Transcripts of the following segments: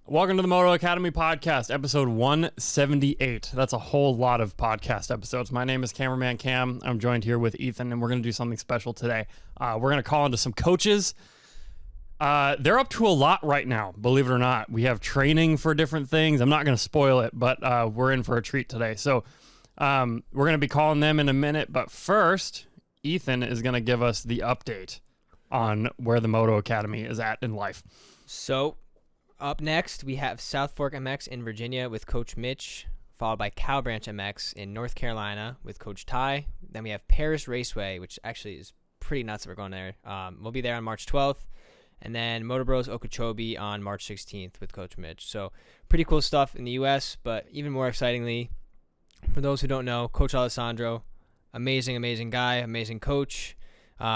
Welcome to the Moto Academy podcast, episode 178. That's a whole lot of podcast episodes. My name is Cameraman Cam. I'm joined here with Ethan, and we're going to do something special today. We're going to call into some coaches. They're up to a lot right now, believe it or not. We have training for different things. I'm not going to spoil it, but we're in for a treat today. So we're going to be calling them in a minute. But first, Ethan is going to give us the update on where the Moto Academy is at in life. So, up next, we have South Fork MX in Virginia with Coach Mitch, followed by Cow Branch MX in North Carolina with Coach Ty. Then we have Paris Raceway, which actually is pretty nuts that we're going there. We'll be there on March 12th. And then Moto Bros Okeechobee on March 16th with Coach Mitch. So, pretty cool stuff in the U.S., but even more excitingly, for those who don't know, Coach Alessandro, amazing guy, amazing coach.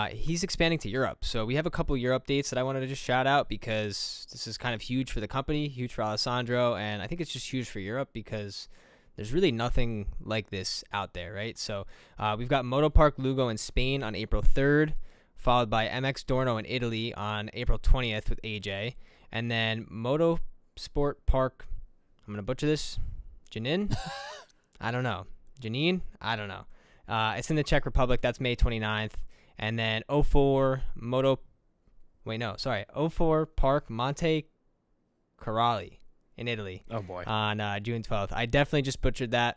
He's expanding to Europe. So we have a couple Europe dates that I wanted to just shout out because this is kind of huge for the company, huge for Alessandro, and I think it's just huge for Europe because there's really nothing like this out there, right? So we've got Moto Park Lugo in Spain on April 3rd, followed by MX Dorno in Italy on April 20th with AJ, and then Moto Sport Park, I'm going to butcher this, Janin? I don't know. Janine? I don't know. It's in the Czech Republic. That's May 29th. And then 04 Park Monte Carali in Italy. Oh boy. On June 12th. I definitely just butchered that.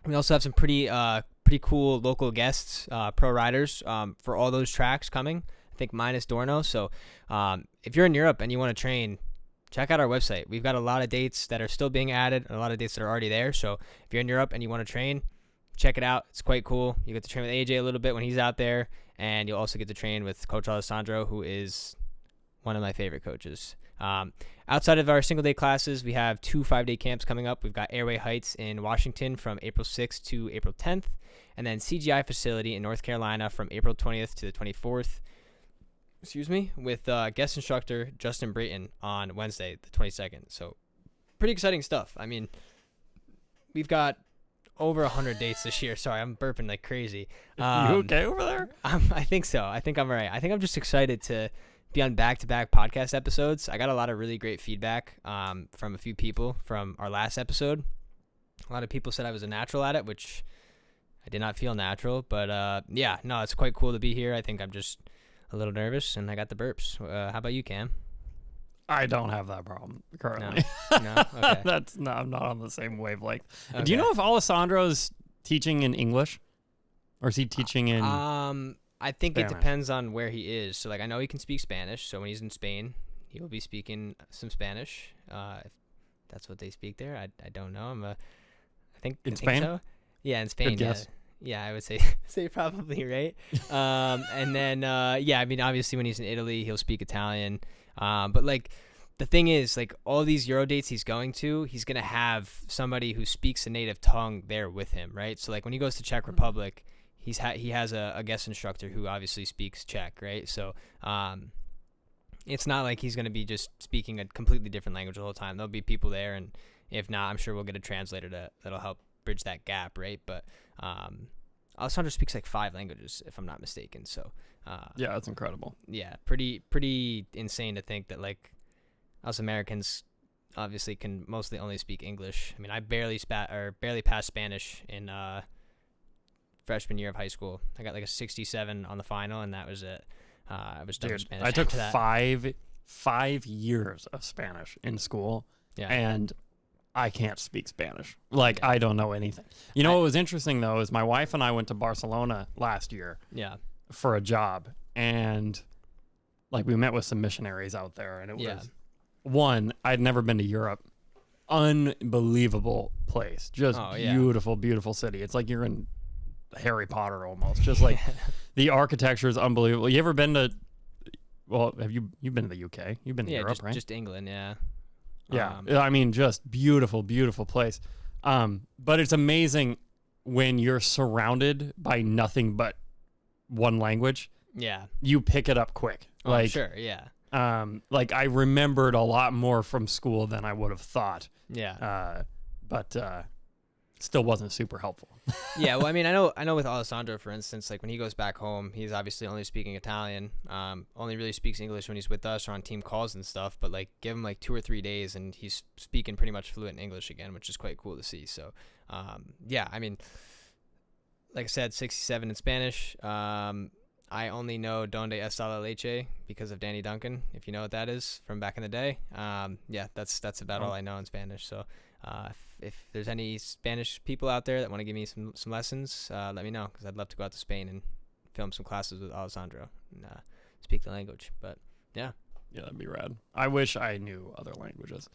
We also have some pretty cool local guests, pro riders, for all those tracks coming. I think minus Dorno. So if you're in Europe and you want to train, check out our website. We've got a lot of dates that are still being added and a lot of dates that are already there. So if you're in Europe and you want to train, check it out. It's quite cool. You get to train with AJ a little bit when he's out there, and you'll also get to train with Coach Alessandro, who is one of my favorite coaches. Outside of our single-day classes, we have 2 5-day camps coming up. We've got Airway Heights in Washington from April 6th to April 10th, and then CGI Facility in North Carolina from April 20th to the 24th. With guest instructor Justin Brayton on Wednesday, the 22nd. So pretty exciting stuff. I mean, we've got over 100 dates this year. Sorry, I'm burping like crazy. You okay over there? I think so. I think I'm all right. I think I'm just excited to be on back-to-back podcast episodes. I got a lot of really great feedback from a few people from our last episode. A lot of people said I was a natural at it, which I did not feel natural. But it's quite cool to be here. I think I'm just a little nervous, and I got the burps. How about you, Cam? I don't have that problem currently. No? Okay. I'm not on the same wavelength. Okay. Do you know if Alessandro's teaching in English, or is he teaching in? I think Spanish? It depends on where he is. So, like, I know he can speak Spanish. So when he's in Spain, he will be speaking some Spanish. If that's what they speak there, I don't know. I think Spain? so. Yeah, in Spain. Good guess. Yeah, I would say probably right. And then I mean, obviously when he's in Italy, he'll speak Italian. But like the thing is, like all these Euro dates he's going to, he's gonna have somebody who speaks a native tongue there with him, right? So like when he goes to Czech Republic, he has a guest instructor who obviously speaks Czech, right? So it's not like he's gonna be just speaking a completely different language the whole time. There'll be people there, and if not, I'm sure we'll get a translator that'll help bridge that gap, right? But Alessandro speaks like 5 languages, if I'm not mistaken. So yeah, that's incredible. Yeah, pretty insane to think that like us Americans obviously can mostly only speak English. I mean, I barely passed Spanish in freshman year of high school. I got like a 67 on the final, and that was it. I was done with Spanish. I took after that. 5 years of Spanish in school, Yeah. and I can't speak Spanish. Like, I don't know anything. You know what was interesting, though, is my wife and I went to Barcelona last year for a job, and like we met with some missionaries out there, and it was one, I'd never been to Europe. Unbelievable place. Just beautiful city. It's like you're in Harry Potter almost. Just like the architecture is unbelievable. You ever been to, well, you've been to the UK? You've been to Europe, right? Just England, yeah. Yeah, I mean, just beautiful place. But it's amazing when you're surrounded by nothing but one language. Yeah. You pick it up quick. Oh, sure, yeah. Like I remembered a lot more from school than I would have thought. Yeah. But still wasn't super helpful. Yeah, well, I mean, I know with Alessandro, for instance, like when he goes back home, he's obviously only speaking Italian. Only really speaks English when he's with us or on team calls and stuff. But like, give him like 2 or 3 days, and he's speaking pretty much fluent English again, which is quite cool to see. So, yeah, I mean, like I said, 67 in Spanish. I only know Donde está la leche because of Danny Duncan, if you know what that is from back in the day. Yeah, that's about all I know in Spanish. So, if there's any Spanish people out there that want to give me some lessons, let me know, because I'd love to go out to Spain and film some classes with Alessandro and speak the language. But yeah, that'd be rad. I wish I knew other languages.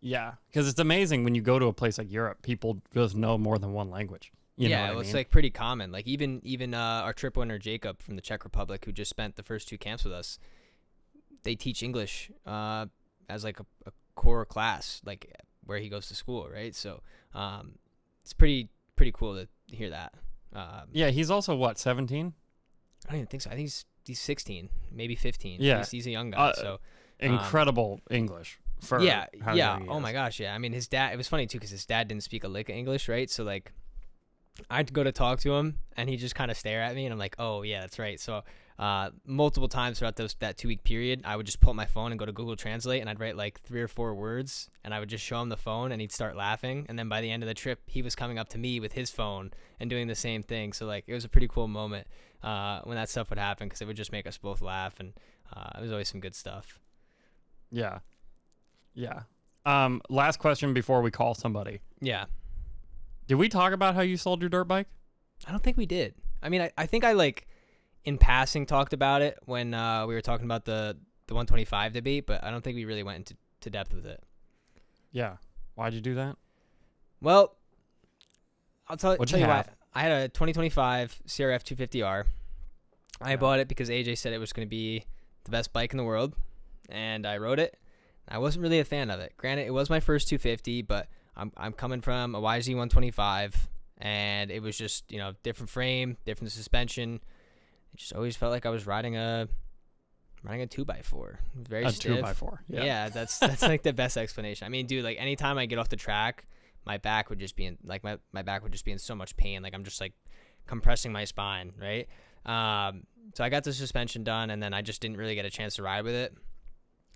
Yeah, because it's amazing when you go to a place like Europe, people just know more than one language. You know what I mean? It's like pretty common. Like even our trip winner Jacob from the Czech Republic, who just spent the first 2 camps with us, they teach English as like a core class, like where he goes to school, right? So it's pretty cool to hear that. Yeah, he's also what, 17? I don't even think so. I think he's 16, maybe 15. Yeah, he's a young guy. So incredible English for yeah. Oh my gosh, yeah. I mean, his dad. It was funny too because his dad didn't speak a lick of English, right? So like, I'd go to talk to him, and he'd just kind of stare at me, and I'm like, oh yeah, that's right. So multiple times throughout that 2-week period, I would just pull up my phone and go to Google Translate, and I'd write like 3 or 4 words, and I would just show him the phone, and he'd start laughing. And then by the end of the trip, he was coming up to me with his phone and doing the same thing. So like, it was a pretty cool moment when that stuff would happen, because it would just make us both laugh, and it was always some good stuff. Yeah. Last question before we call somebody. Yeah. Did we talk about how you sold your dirt bike? I don't think we did. I mean, I think I like in passing talked about it when we were talking about the 125 debate, but I don't think we really went into depth with it. Yeah. Why'd you do that? Well, I'll tell What'd you you why. have? I had a 2025 CRF 250R. I bought it because AJ said it was going to be the best bike in the world, and I rode it. I wasn't really a fan of it. Granted, it was my first 250, but I'm coming from a YZ 125, and it was just, different frame, different suspension. It just always felt like I was riding a 2x4. Very stiff. 2x4. Yeah, that's like the best explanation. I mean, dude, like anytime I get off the track, my back would just be in my back would just be in so much pain. Like I'm just like compressing my spine, right? So I got the suspension done, and then I just didn't really get a chance to ride with it.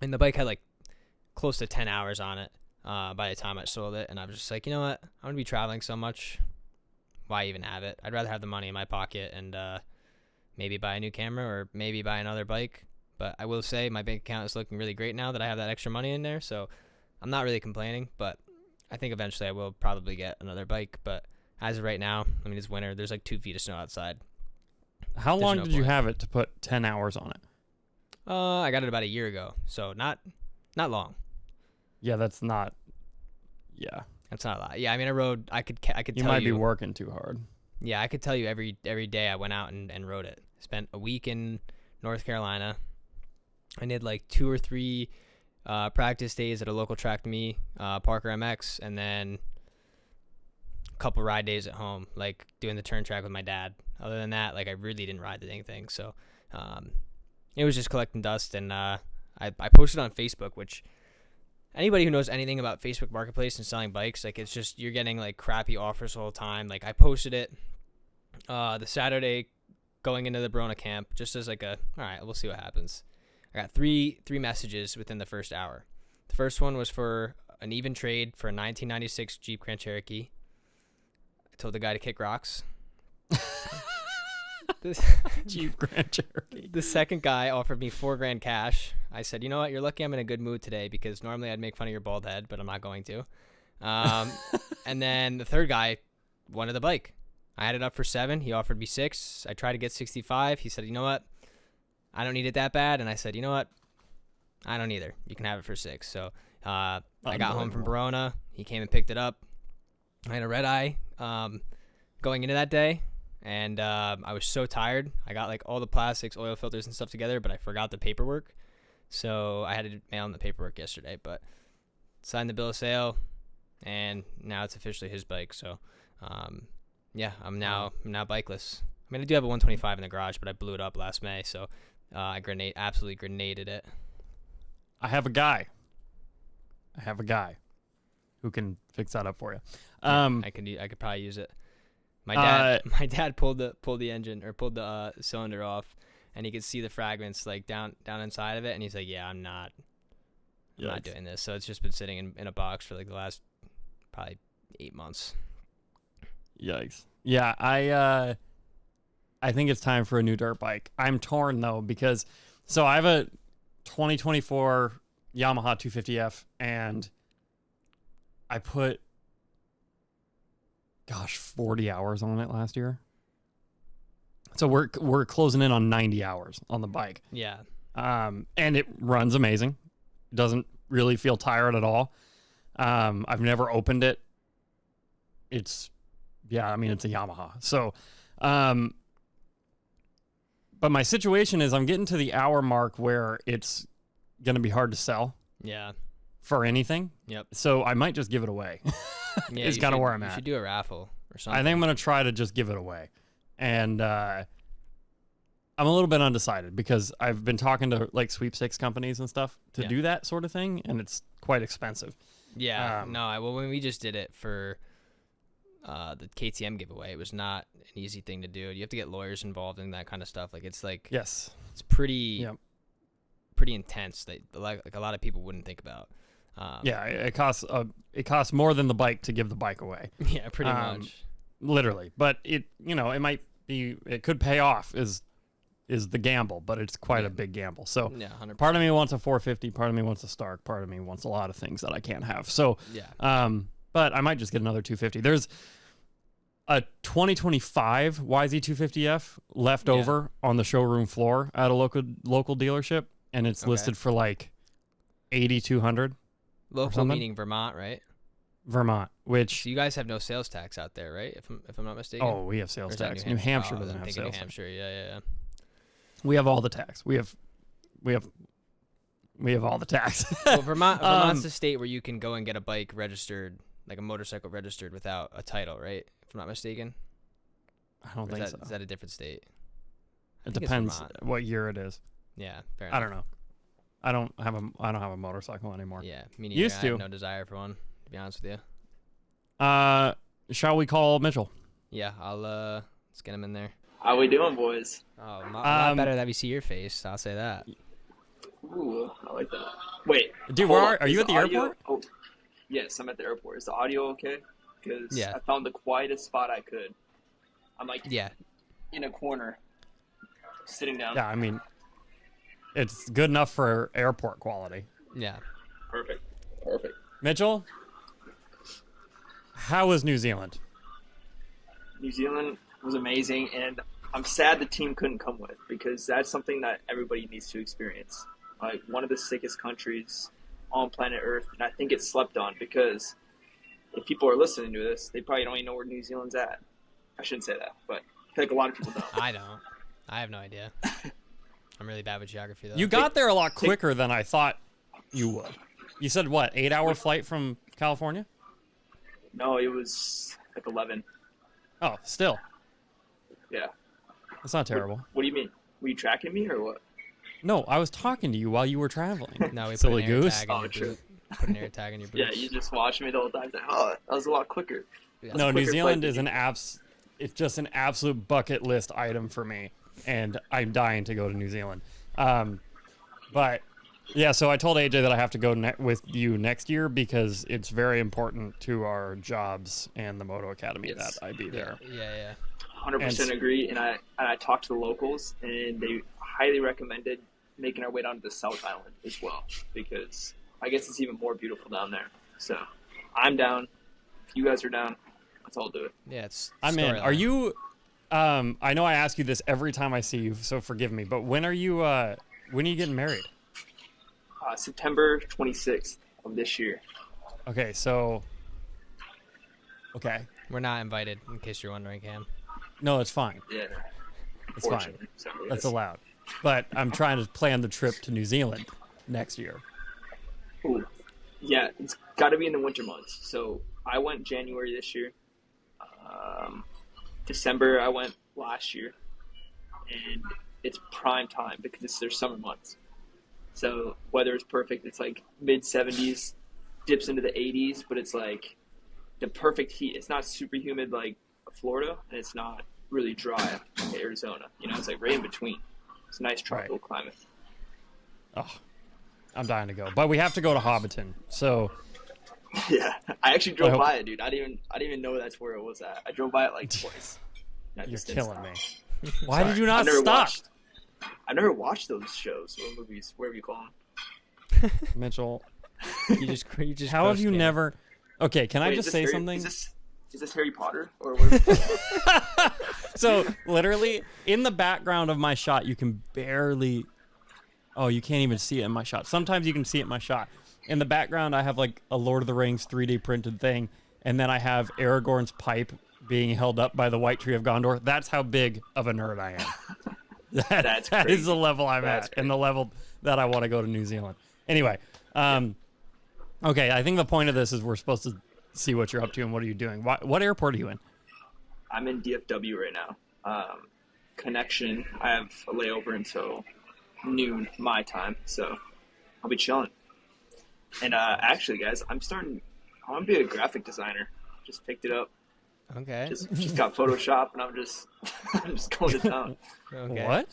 And the bike had like close to 10 hours on it by the time I sold it, and I was just like, you know what? I'm gonna be traveling so much. Why even have it? I'd rather have the money in my pocket and maybe buy a new camera or maybe buy another bike. But I will say my bank account is looking really great now that I have that extra money in there, so I'm not really complaining. But I think eventually I will probably get another bike. But as of right now, I mean, it's winter. There's like 2 feet of snow outside. How long did you have it to put 10 hours on it? I got it about a year ago, so not long. Yeah, that's not. Yeah, that's not a lot. Yeah, I mean, I could tell you. You might be working too hard. Yeah, I could tell you every day I went out and rode it. Spent a week in North Carolina. I did like 2 or 3 practice days at a local track to me, Parker MX, and then a couple ride days at home, like doing the turn track with my dad. Other than that, like I really didn't ride the dang thing. So it was just collecting dust, and I posted on Facebook, which anybody who knows anything about Facebook Marketplace and selling bikes, like it's just you're getting like crappy offers the whole time. Like I posted it the Saturday going into the Verona camp, just as like all right, we'll see what happens. I got three messages within the first hour. The first one was for an even trade for a 1996 Jeep Grand Cherokee. I told the guy to kick rocks. Jeep Grand Cherokee. The second guy offered me $4,000 cash. I said, you know what? You're lucky I'm in a good mood today, because normally I'd make fun of your bald head, but I'm not going to. And then the third guy wanted the bike. I had it up for $7,000. He offered me $6,000. I tried to get $65,000. He said, you know what? I don't need it that bad. And I said, you know what? I don't either. You can have it for $6,000. So I got home from Verona. He came and picked it up. I had a red eye going into that day. And I was so tired. I got like all the plastics, oil filters and stuff together, but I forgot the paperwork. So I had to mail him the paperwork yesterday, but signed the bill of sale, and now it's officially his bike. So yeah, I'm now bikeless. I mean, I do have a 125 in the garage, but I blew it up last May, so I absolutely grenaded it. I have a guy. who can fix that up for you. I could probably use it. My dad pulled the engine or pulled the cylinder off, and he could see the fragments like down inside of it, and he's like, "Yeah, I'm not doing this." So it's just been sitting in a box for like the last probably 8 months. Yikes! Yeah, I think it's time for a new dirt bike. I'm torn though because I have a 2024 Yamaha 250F, and I put 40 hours on it last year. So we're closing in on 90 hours on the bike. Yeah. And it runs amazing. Doesn't really feel tired at all. I've never opened it. It's a Yamaha. So, but my situation is I'm getting to the hour mark where it's going to be hard to sell. Yeah. For anything. Yep. So I might just give it away. Yeah, it's kind of where I'm at. You should do a raffle or something. I think I'm going to try to just give it away. And I'm a little bit undecided because I've been talking to like sweepstakes companies and stuff to do that sort of thing, and it's quite expensive. Yeah. Well, when we just did it for the KTM giveaway, it was not an easy thing to do. You have to get lawyers involved in that kind of stuff. Like it's like yes, it's pretty intense. That like a lot of people wouldn't think about. It costs more than the bike to give the bike away. Yeah, pretty much. Literally, but it could pay off is the gamble, but it's quite a big gamble. So 100%. Part of me wants a 450, part of me wants a Stark, part of me wants a lot of things that I can't have. So but I might just get another 250. There's a 2025 YZ250F left over on the showroom floor at a local dealership, and it's listed for like 8,200. Local meaning Vermont, right? Vermont, which so you guys have no sales tax out there, right? If I'm not mistaken. Oh, we have sales tax. New Hampshire doesn't have sales tax. New Hampshire, yeah. We have all the tax. We have all the tax. Well, Vermont's the state where you can go and get a bike registered, like a motorcycle registered without a title, right? If I'm not mistaken. I don't think so. Is that a different state? It depends what year it is. Yeah, fair enough. I don't know. I don't have a motorcycle anymore. Yeah, me neither. I have no desire for one, to be honest with you. Shall we call Mitchell? Yeah, let's get him in there. How we doing, boys? Oh, a lot better that we see your face. I'll say that. Ooh, I like that. Wait, dude, are you at the airport? Oh, yes, I'm at the airport. Is the audio okay? Because I found the quietest spot I could. I'm like in a corner, sitting down. Yeah, I mean, it's good enough for airport quality. Yeah. Perfect. Mitchell, how was New Zealand? New Zealand was amazing, and I'm sad the team couldn't come with, because that's something that everybody needs to experience. Like, one of the sickest countries on planet Earth, and I think it's slept on, because if people are listening to this, they probably don't even know where New Zealand's at. I shouldn't say that, but I feel like a lot of people don't. I don't. I have no idea. I'm really bad with geography, though. You got there a lot quicker than I thought you would. You said, what, 8-hour flight from California? No, it was like 11. Oh, still. Yeah. That's not terrible. What do you mean? Were you tracking me or what? No, I was talking to you while you were traveling. No, we silly goose. Put an air tag in your boots. Yeah, you just watched me the whole time. Like, oh, that was a lot quicker. Yeah. No, New Zealand is it's just an absolute bucket list item for me, and I'm dying to go to New Zealand. But yeah, so I told AJ that I have to go with you next year because it's very important to our jobs and the Moto Academy that I be there. Yeah. 100% agree, and I talked to the locals, and they highly recommended making our way down to the South Island as well, because I guess it's even more beautiful down there. So I'm down. If you guys are down, let's all do it. Yeah, I'm in. Are you? I know I ask you this every time I see you, so forgive me. But when are you getting married? September 26th of this year. Okay, so. Okay. We're not invited, in case you're wondering, Cam. No, it's fine. Yeah. It's fine. That's allowed. But I'm trying to plan the trip to New Zealand next year. Ooh. Yeah, it's got to be in the winter months. So I went January this year. December I went last year. And it's prime time because it's their summer months. So weather is perfect. It's like mid-70s dips into the 80s, but it's like the perfect heat. It's not super humid like Florida, and it's not really dry like Arizona. You know, it's like right in between. It's a nice tropical climate. Oh, I'm dying to go, but we have to go to Hobbiton. So Yeah, I actually drove by it, dude. I didn't even know that's where it was at. I drove by it like twice. You're killing me. Why did you not stop? I never watched those shows or movies, whatever you call them. Mitchell, You just how have you roast him. never? Okay, can I Wait, just is say this something? Is this Harry Potter or what? So literally in the background of my shot, you can barely. Oh, you can't even see it in my shot. Sometimes you can see it in my shot. In the background, I have like a Lord of the Rings 3D printed thing, and then I have Aragorn's pipe being held up by the White Tree of Gondor. That's how big of a nerd I am. That's that crazy. is the level I'm That's at, and the level that I want to go to New Zealand. Anyway, okay, I think the point of this is we're supposed to see what you're up to and what are you doing. What airport are you in? I'm in DFW right now. Connection. I have a layover until noon my time, so I'll be chilling. And actually, guys, I want to be a graphic designer. Just picked it up. Okay. Just got Photoshop, and I'm just going to town. Okay. What?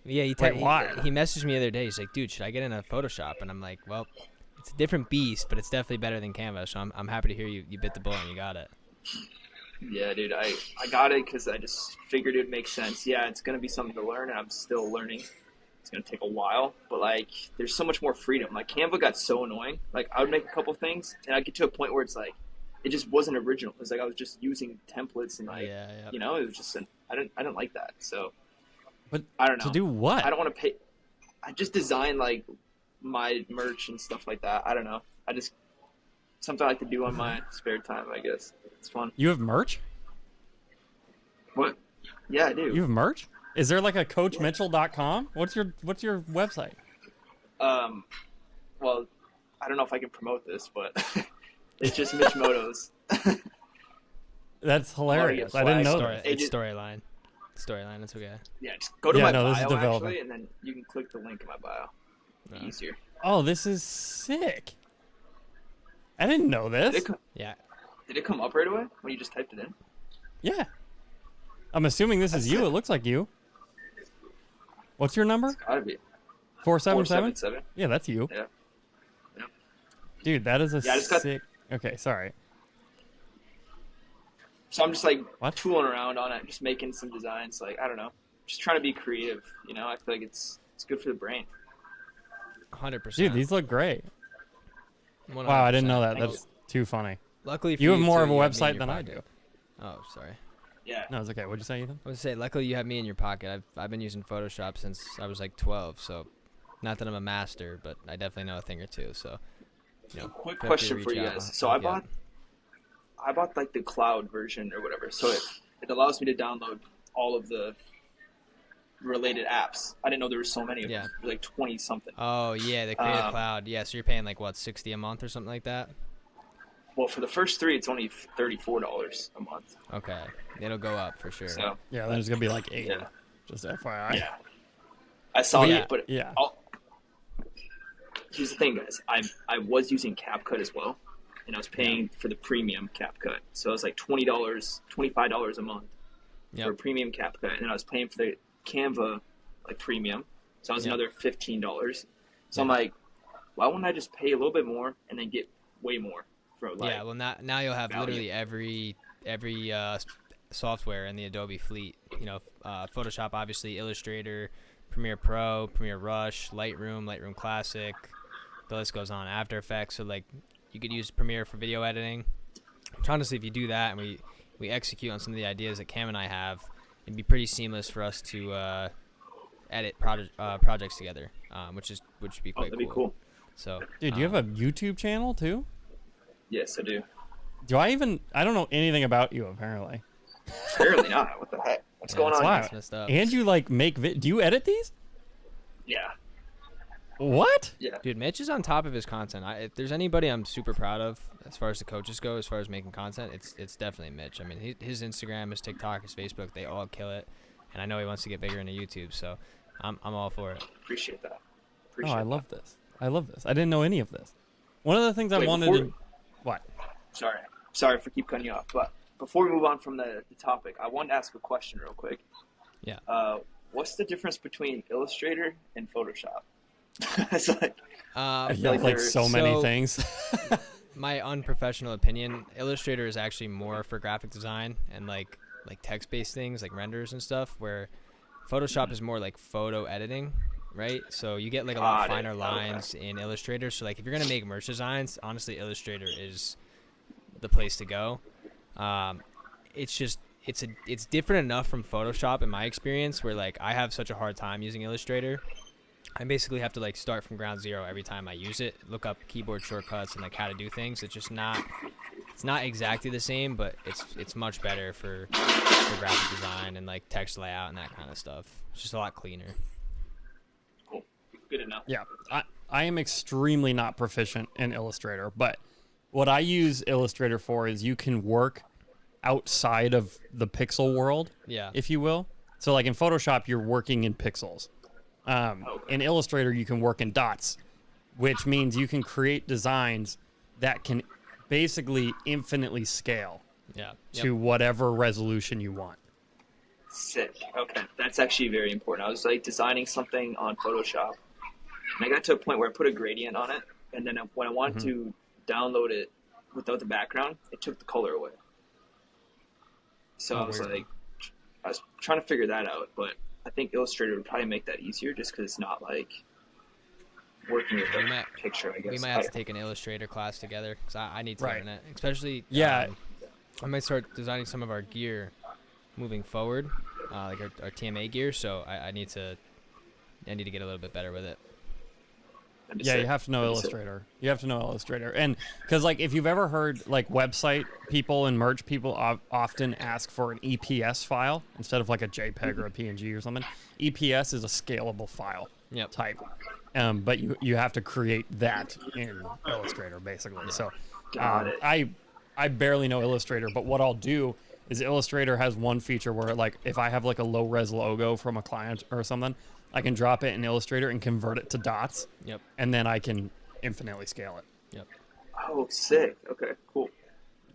Yeah, he why? he messaged me the other day. He's like, dude, should I get into Photoshop? And I'm like, well, it's a different beast, but it's definitely better than Canva. So I'm happy to hear you bit the bullet and you got it. Yeah, dude, I got it because I just figured it would make sense. Yeah, it's going to be something to learn, and I'm still learning. It's going to take a while, but, like, there's so much more freedom. Like, Canva got so annoying. Like, I would make a couple things, and I'd get to a point where it's like, it just wasn't original. It was like I was just using templates and, like, you know, it was just I didn't like that. So, But I don't know. To do what? I don't want to pay. I just design, like, my merch and stuff like that. I don't know. Something I like to do on my spare time, I guess. It's fun. You have merch? What? Yeah, I do. You have merch? Is there like a CoachMitchell.com? What's your website? Well, I don't know if I can promote this, but it's just Mitch Moto's. That's hilarious. get I didn't know flagged. that. It's storyline. Storyline, that's okay. Yeah, just go to Yeah, my no, this is bio, developing. actually, and then you can click the link in my bio. It'll be easier. Oh, this is sick. I didn't know this. Yeah. Did it come up right away when you just typed it in? Yeah. I'm assuming this is you. It looks like you. What's your number? It's gotta be. 477? 477. Yeah, that's you. Yeah. Yeah. Dude, that is a Yeah, I just got- sick... Okay, sorry. So I'm just like What? tooling around on it, just making some designs. Like, I don't know, just trying to be creative. You know, I feel like it's good for the brain. 100%. Dude, these look great. 100%. Wow, I didn't know that. Thank That's too funny. Luckily for You have more too, of a you have me in website your than I pocket. do. Oh, sorry. Yeah. No, it's okay. What'd you say, Ethan? I was gonna say, luckily you have me in your pocket. I've been using Photoshop since I was like 12, so not that I'm a master, but I definitely know a thing or two. So, you know, Quick feel free to question for reach you out. guys. So I'll I help you out. bought like the cloud version or whatever. So it allows me to download all of the related apps. I didn't know there were so many of Yeah. them. Like 20 something. Oh yeah, the Creative Cloud. Yeah, so you're paying like what, $60 a month or something like that? Well, for the first 3, it's only $34 a month. Okay, it'll go up for sure. So Yeah, there's going to be like 8. yeah, Just FYI. yeah. I saw But that, but yeah. Here's the thing, guys. I was using CapCut as well, and I was paying for the premium CapCut. So it was like $20, $25 a month for a premium CapCut, and then I was paying for the Canva like premium, so that was another $15. So I'm like, why wouldn't I just pay a little bit more and then get way more for like? Yeah, well now you'll have value. literally every software in the Adobe fleet. You know, Photoshop, obviously, Illustrator, Premiere Pro, Premiere Rush, Lightroom Classic. The list goes on. After Effects, so like you could use Premiere for video editing. I'm trying to see if you do that and we execute on some of the ideas that Cam and I have, it'd be pretty seamless for us to edit projects together, which would be quite that'd be cool. So, Dude, do you have a YouTube channel too? Yes, I do. I don't know anything about you, apparently. Apparently not. What the heck? What's going on? Wow. That's messed up. And you like do you edit these? Yeah. What? Yeah. Dude, Mitch is on top of his content. If there's anybody I'm super proud of as far as the coaches go, as far as making content, it's definitely Mitch. I mean, his Instagram, his TikTok, his Facebook, they all kill it. And I know he wants to get bigger into YouTube, so I'm all for it. Appreciate that. I love this. I love this. I didn't know any of this. One of the things I Wait, wanted before, to... What? Sorry for keep cutting you off. But before we move on from the topic, I wanted to ask a question real quick. Yeah. What's the difference between Illustrator and Photoshop? It's like, I feel like so many things. My unprofessional opinion, Illustrator is actually more for graphic design and like text-based things like renders and stuff, where Photoshop is more like photo editing, right? So you get like a lot finer lines in Illustrator. So like if you're gonna make merch designs, honestly, Illustrator is the place to go. It's just it's different enough from Photoshop in my experience, where like I have such a hard time using Illustrator. I basically have to like start from ground zero every time I use it, look up keyboard shortcuts and like how to do things. It's not exactly the same, but it's much better for graphic design and like text layout and that kind of stuff. It's just a lot cleaner. Cool. Good enough. Yeah, I am extremely not proficient in Illustrator, but what I use Illustrator for is you can work outside of the pixel world, if you will. So like in Photoshop, you're working in pixels. In Illustrator, you can work in dots, which means you can create designs that can basically infinitely scale to whatever resolution you want. Sick. Okay, that's actually very important. I was like designing something on Photoshop, and I got to a point where I put a gradient on it, and then when I wanted to download it without the background, it took the color away. So I was trying to figure that out, but I think Illustrator would probably make that easier just because it's not like working with a picture, I guess. We might have to take an Illustrator class together because I need to learn it. Especially, I might start designing some of our gear moving forward, like our TMA gear. So I need to get a little bit better with it. Yeah, you have to know Illustrator. You have to know Illustrator. And because, like, if you've ever heard, like, website people and merch people often ask for an EPS file instead of, like, a JPEG or a PNG or something. EPS is a scalable file type. But you have to create that in Illustrator, basically. So I barely know Illustrator, but what I'll do is Illustrator has one feature where, like, if I have, like, a low-res logo from a client or something, I can drop it in Illustrator and convert it to dots. And then I can infinitely scale it. Oh, sick. Okay, cool.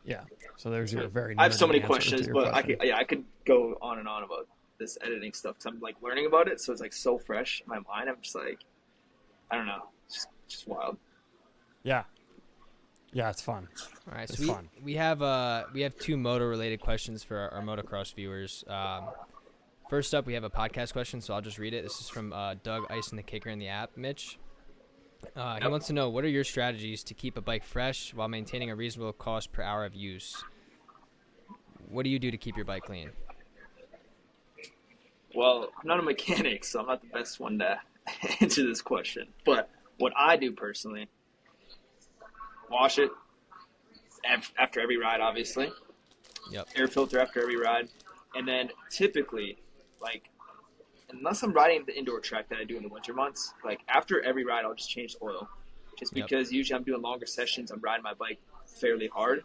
Yeah. So there's your very. I have so many questions, but I could go on and on about this editing stuff because I'm like learning about it, so it's like so fresh in my mind. I'm just like, I don't know, just wild. Yeah. Yeah, it's fun. All right, so we have two moto related questions for our motocross viewers. First up, we have a podcast question, so I'll just read it. This is from Doug Ice and the Kicker in the app, Mitch. He wants to know, what are your strategies to keep a bike fresh while maintaining a reasonable cost per hour of use? What do you do to keep your bike clean? Well, I'm not a mechanic, so I'm not the best one to answer this question. But what I do personally, wash it after every ride, obviously. Air filter after every ride. And then typically, like, unless I'm riding the indoor track that I do in the winter months, like after every ride, I'll just change the oil. Just because usually I'm doing longer sessions, I'm riding my bike fairly hard.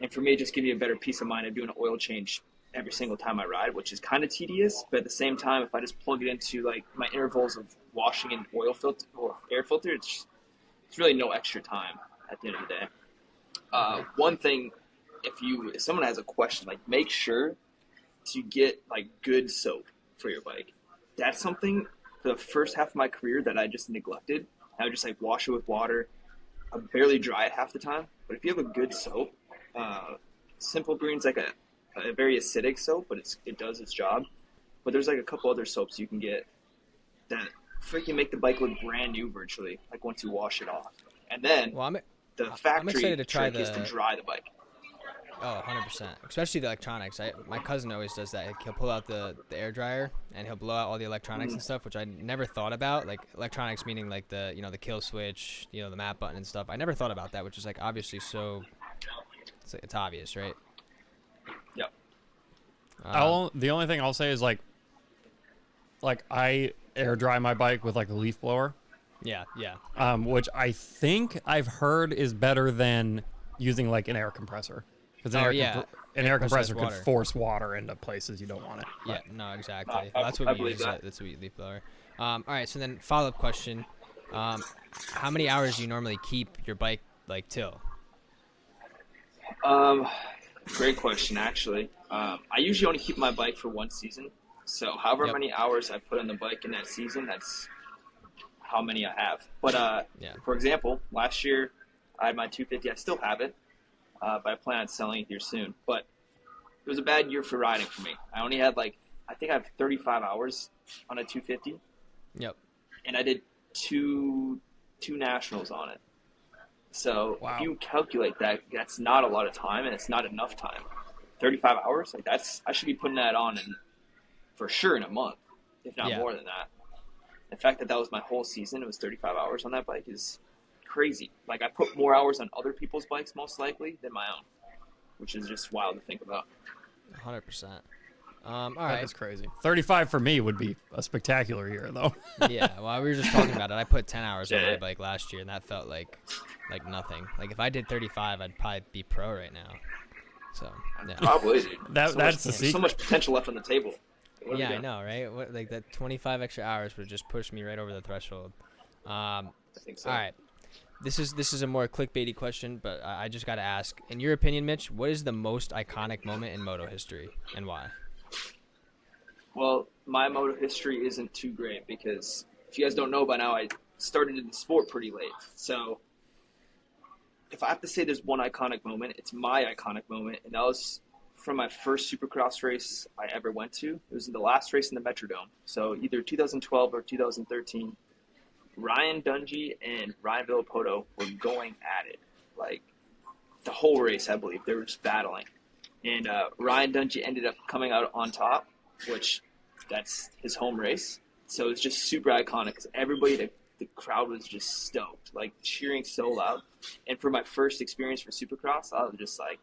And for me, it just gives me a better peace of mind of doing an oil change every single time I ride, which is kind of tedious. But at the same time, if I just plug it into like my intervals of washing and oil filter or air filter, it's really no extra time at the end of the day. One thing, if someone has a question, like make sure to get like good soap for your bike. That's something for the first half of my career that I just neglected. I would just like wash it with water. I barely dry it half the time. But if you have a good soap, Simple Green's like a very acidic soap, but it does its job. But there's like a couple other soaps you can get that freaking make the bike look brand new virtually, like once you wash it off. And then the factory trick is to dry the bike. Oh, 100%. Especially the electronics. My cousin always does that. He'll pull out the air dryer and he'll blow out all the electronics and stuff, which I never thought about. Like electronics meaning like the kill switch, the map button and stuff. I never thought about that, which is like obviously it's obvious, right? Yep. The only thing I'll say is like I air dry my bike with like a leaf blower. Yeah. Which I think I've heard is better than using like an air compressor. Because an air compressor could force water into places you don't want it. Yeah, no, exactly. That's what we use. That's what we leaf blower. All right, so then follow-up question. How many hours do you normally keep your bike like till? Um, Great question, actually. I usually only keep my bike for one season. So however Yep. many hours I put on the bike in that season, that's how many I have. But Yeah. for example, last year I had my 250. I still have it, but I plan on selling it here soon. But it was a bad year for riding for me. I only had I think I have 35 hours on a 250, Yep. and I did two nationals on it. So Wow. if you calculate that, that's not a lot of time, and it's not enough time. 35 hours, I should be putting that on for sure in a month, if not Yeah. more than that. The fact that was my whole season, it was 35 hours on that bike, is crazy. Like, I put more hours on other people's bikes, most likely, than my own, which is just wild to think about. 100%. All That right. is crazy. 35 for me would be a spectacular year, though. Yeah. Well, we were just talking about it. I put 10 hours on my Yeah. bike last year, and that felt like nothing. Like if I did 35, I'd probably be pro right now. So yeah. Probably, dude. That's the secret. So much potential left on the table. What are we Yeah, I doing? know, right? What, like that 25 extra hours would just push me right over the threshold. I think so. All right. This is a more clickbaity question, but I just got to ask. In your opinion, Mitch, what is the most iconic moment in moto history and why? Well, my moto history isn't too great because if you guys don't know by now, I started in the sport pretty late. So if I have to say there's one iconic moment, it's my iconic moment, and that was from my first Supercross race I ever went to. It was the last race in the Metrodome. So either 2012 or 2013. Ryan Dungey and Ryan Villapoto were going at it. Like, the whole race, I believe. They were just battling. And Ryan Dungey ended up coming out on top, which that's his home race. So it's just super iconic because everybody, the crowd was just stoked, like cheering so loud. And for my first experience for Supercross, I was just like,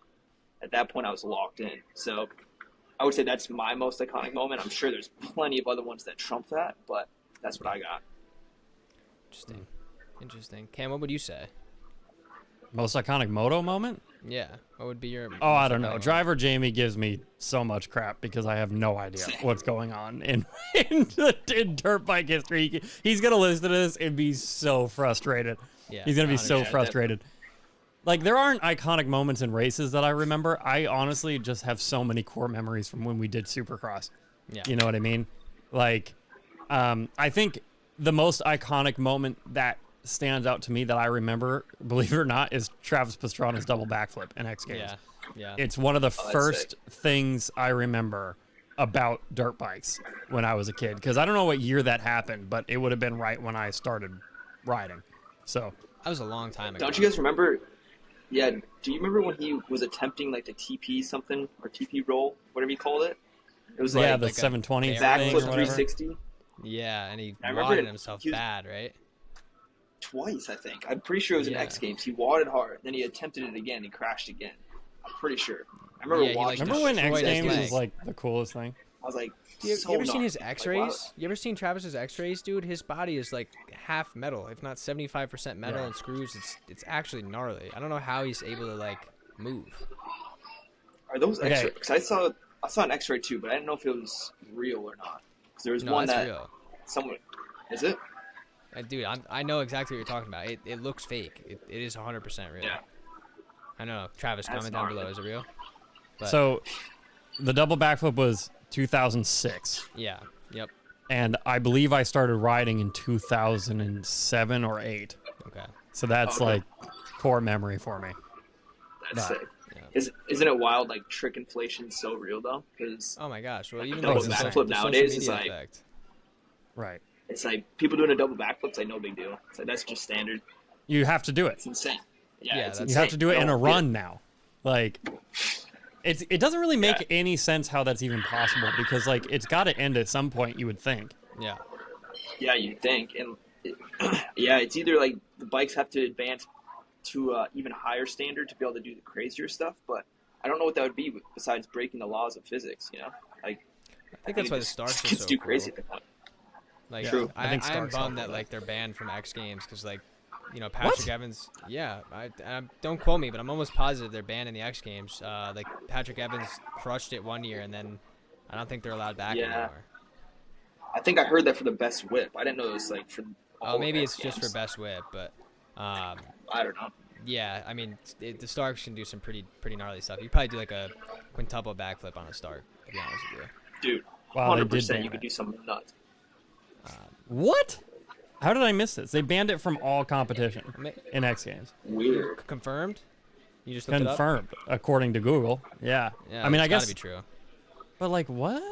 at that point, I was locked in. So I would say that's my most iconic moment. I'm sure there's plenty of other ones that trump that, but that's what I got. Interesting. Cam, what would you say? Most iconic moto moment? Yeah. What would be your? Oh, I most don't iconic know. moment? Driver Jamie gives me so much crap because I have no idea what's going on in dirt bike history. He's going to listen to this and be so frustrated. Yeah. He's going to be so 100%. frustrated. Like, there aren't iconic moments in races that I remember. I honestly just have so many core memories from when we did Supercross. Yeah. You know what I mean? Like, I think the most iconic moment that stands out to me that I remember, believe it or not, is Travis Pastrana's double backflip in X Games. Yeah. Yeah. It's one of the that's first sick. things I remember about dirt bikes when I was a kid. Because I don't know what year that happened, but it would have been right when I started riding. So, That was a long time ago. Don't you guys remember? Yeah, do you remember when he was attempting like the TP something or TP roll, whatever you called it? It was yeah, like the like a 720 backflip thing backflip or whatever. 360 Yeah, and he I remember wadded it- himself he was- bad, right? twice, I think. I'm pretty sure it was in Yeah. X Games. He wadded hard, then he attempted it again. He crashed again. I'm pretty sure. I remember Yeah, he, like, watching. Remember when X destroyed his Games leg. was like the coolest thing? I was like, You so ever seen nuts. his Like, X-rays? wow. You ever seen Travis's X-rays, dude? His body is like half metal, if not 75% metal Yeah. and screws. It's actually gnarly. I don't know how he's able to like move. Are those Okay. X-rays? Because I saw an X-ray too, but I didn't know if it was real or not. Because there was No, one that's that real. someone. Is it? Dude, I know exactly what you're talking about. It looks fake. It is 100% real. Yeah. I know. Travis, That's comment down gnarly. below. Is it real? But- So, the double backflip was 2006. Yeah. Yep. And I believe I started riding in 2007 or 8. Okay. So that's Okay. like core memory for me. That's Nah. sick. Yeah. Isn't it wild? Like trick inflation's so real though, because Oh my gosh. Well, even double like the backflip social nowadays is media like- effect. Right. it's like people doing a double backflip. It's like no big deal. It's like that's just standard. You have to do it. It's insane. Yeah, Yeah, it's that's- You have to insane. do it in a Don't get run now. Like, it doesn't really make Yeah. any sense how that's even possible because, like, it's got to end at some point, you would think. Yeah. Yeah, you think, and yeah, it's either like the bikes have to advance to an even higher standard to be able to do the crazier stuff, but I don't know what that would be besides breaking the laws of physics. You know, like I think that's why the just Starks are gets so too cool. crazy at the point. Like, True. I think I am Starks help bummed with that that. like they're banned from X Games because like, you know, Patrick Evans. Yeah, I don't quote me, but I'm almost positive they're banned in the X Games. Like Patrick Evans crushed it one year, and then I don't think they're allowed back Yeah. anymore. I think I heard that for the best whip. I didn't know it was like for. Oh, maybe it's X just for Games. best whip, but I don't know. Yeah, I mean, the Starks can do some pretty gnarly stuff. You probably do like a quintuple backflip on a Stark, to be honest with you. Dude, Wow, they 100% did ban you could it. do something nuts. What? How did I miss this? They banned it from all competition in X Games. Weird. Confirmed? You just looked Confirmed, according to Google. Yeah. it up? Yeah, I mean, I it's gotta guess. be true. But like, what?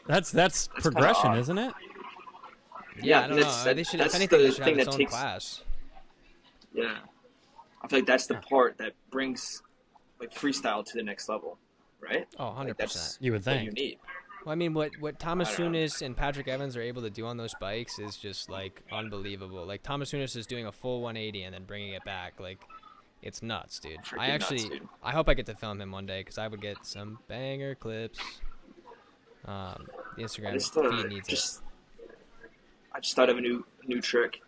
That's progression, odd. isn't it? Yeah, I don't know. that's- They should, that's if anything, the they should have thing its that own takes- class. Yeah. I feel like that's the part that brings like freestyle to the next level, right? Oh, 100%. Like, that's You would what you think. need. Well, I mean, what Thomas I don't know. Sunis and Patrick Evans are able to do on those bikes is just like unbelievable. Like Thomas Sunis is doing a full 180 and then bringing it back. Like, it's nuts, dude. Freaking I nuts, actually, dude. I hope I get to film him one day because I would get some banger clips. The Instagram I just, feed needs I just thought of a new trick.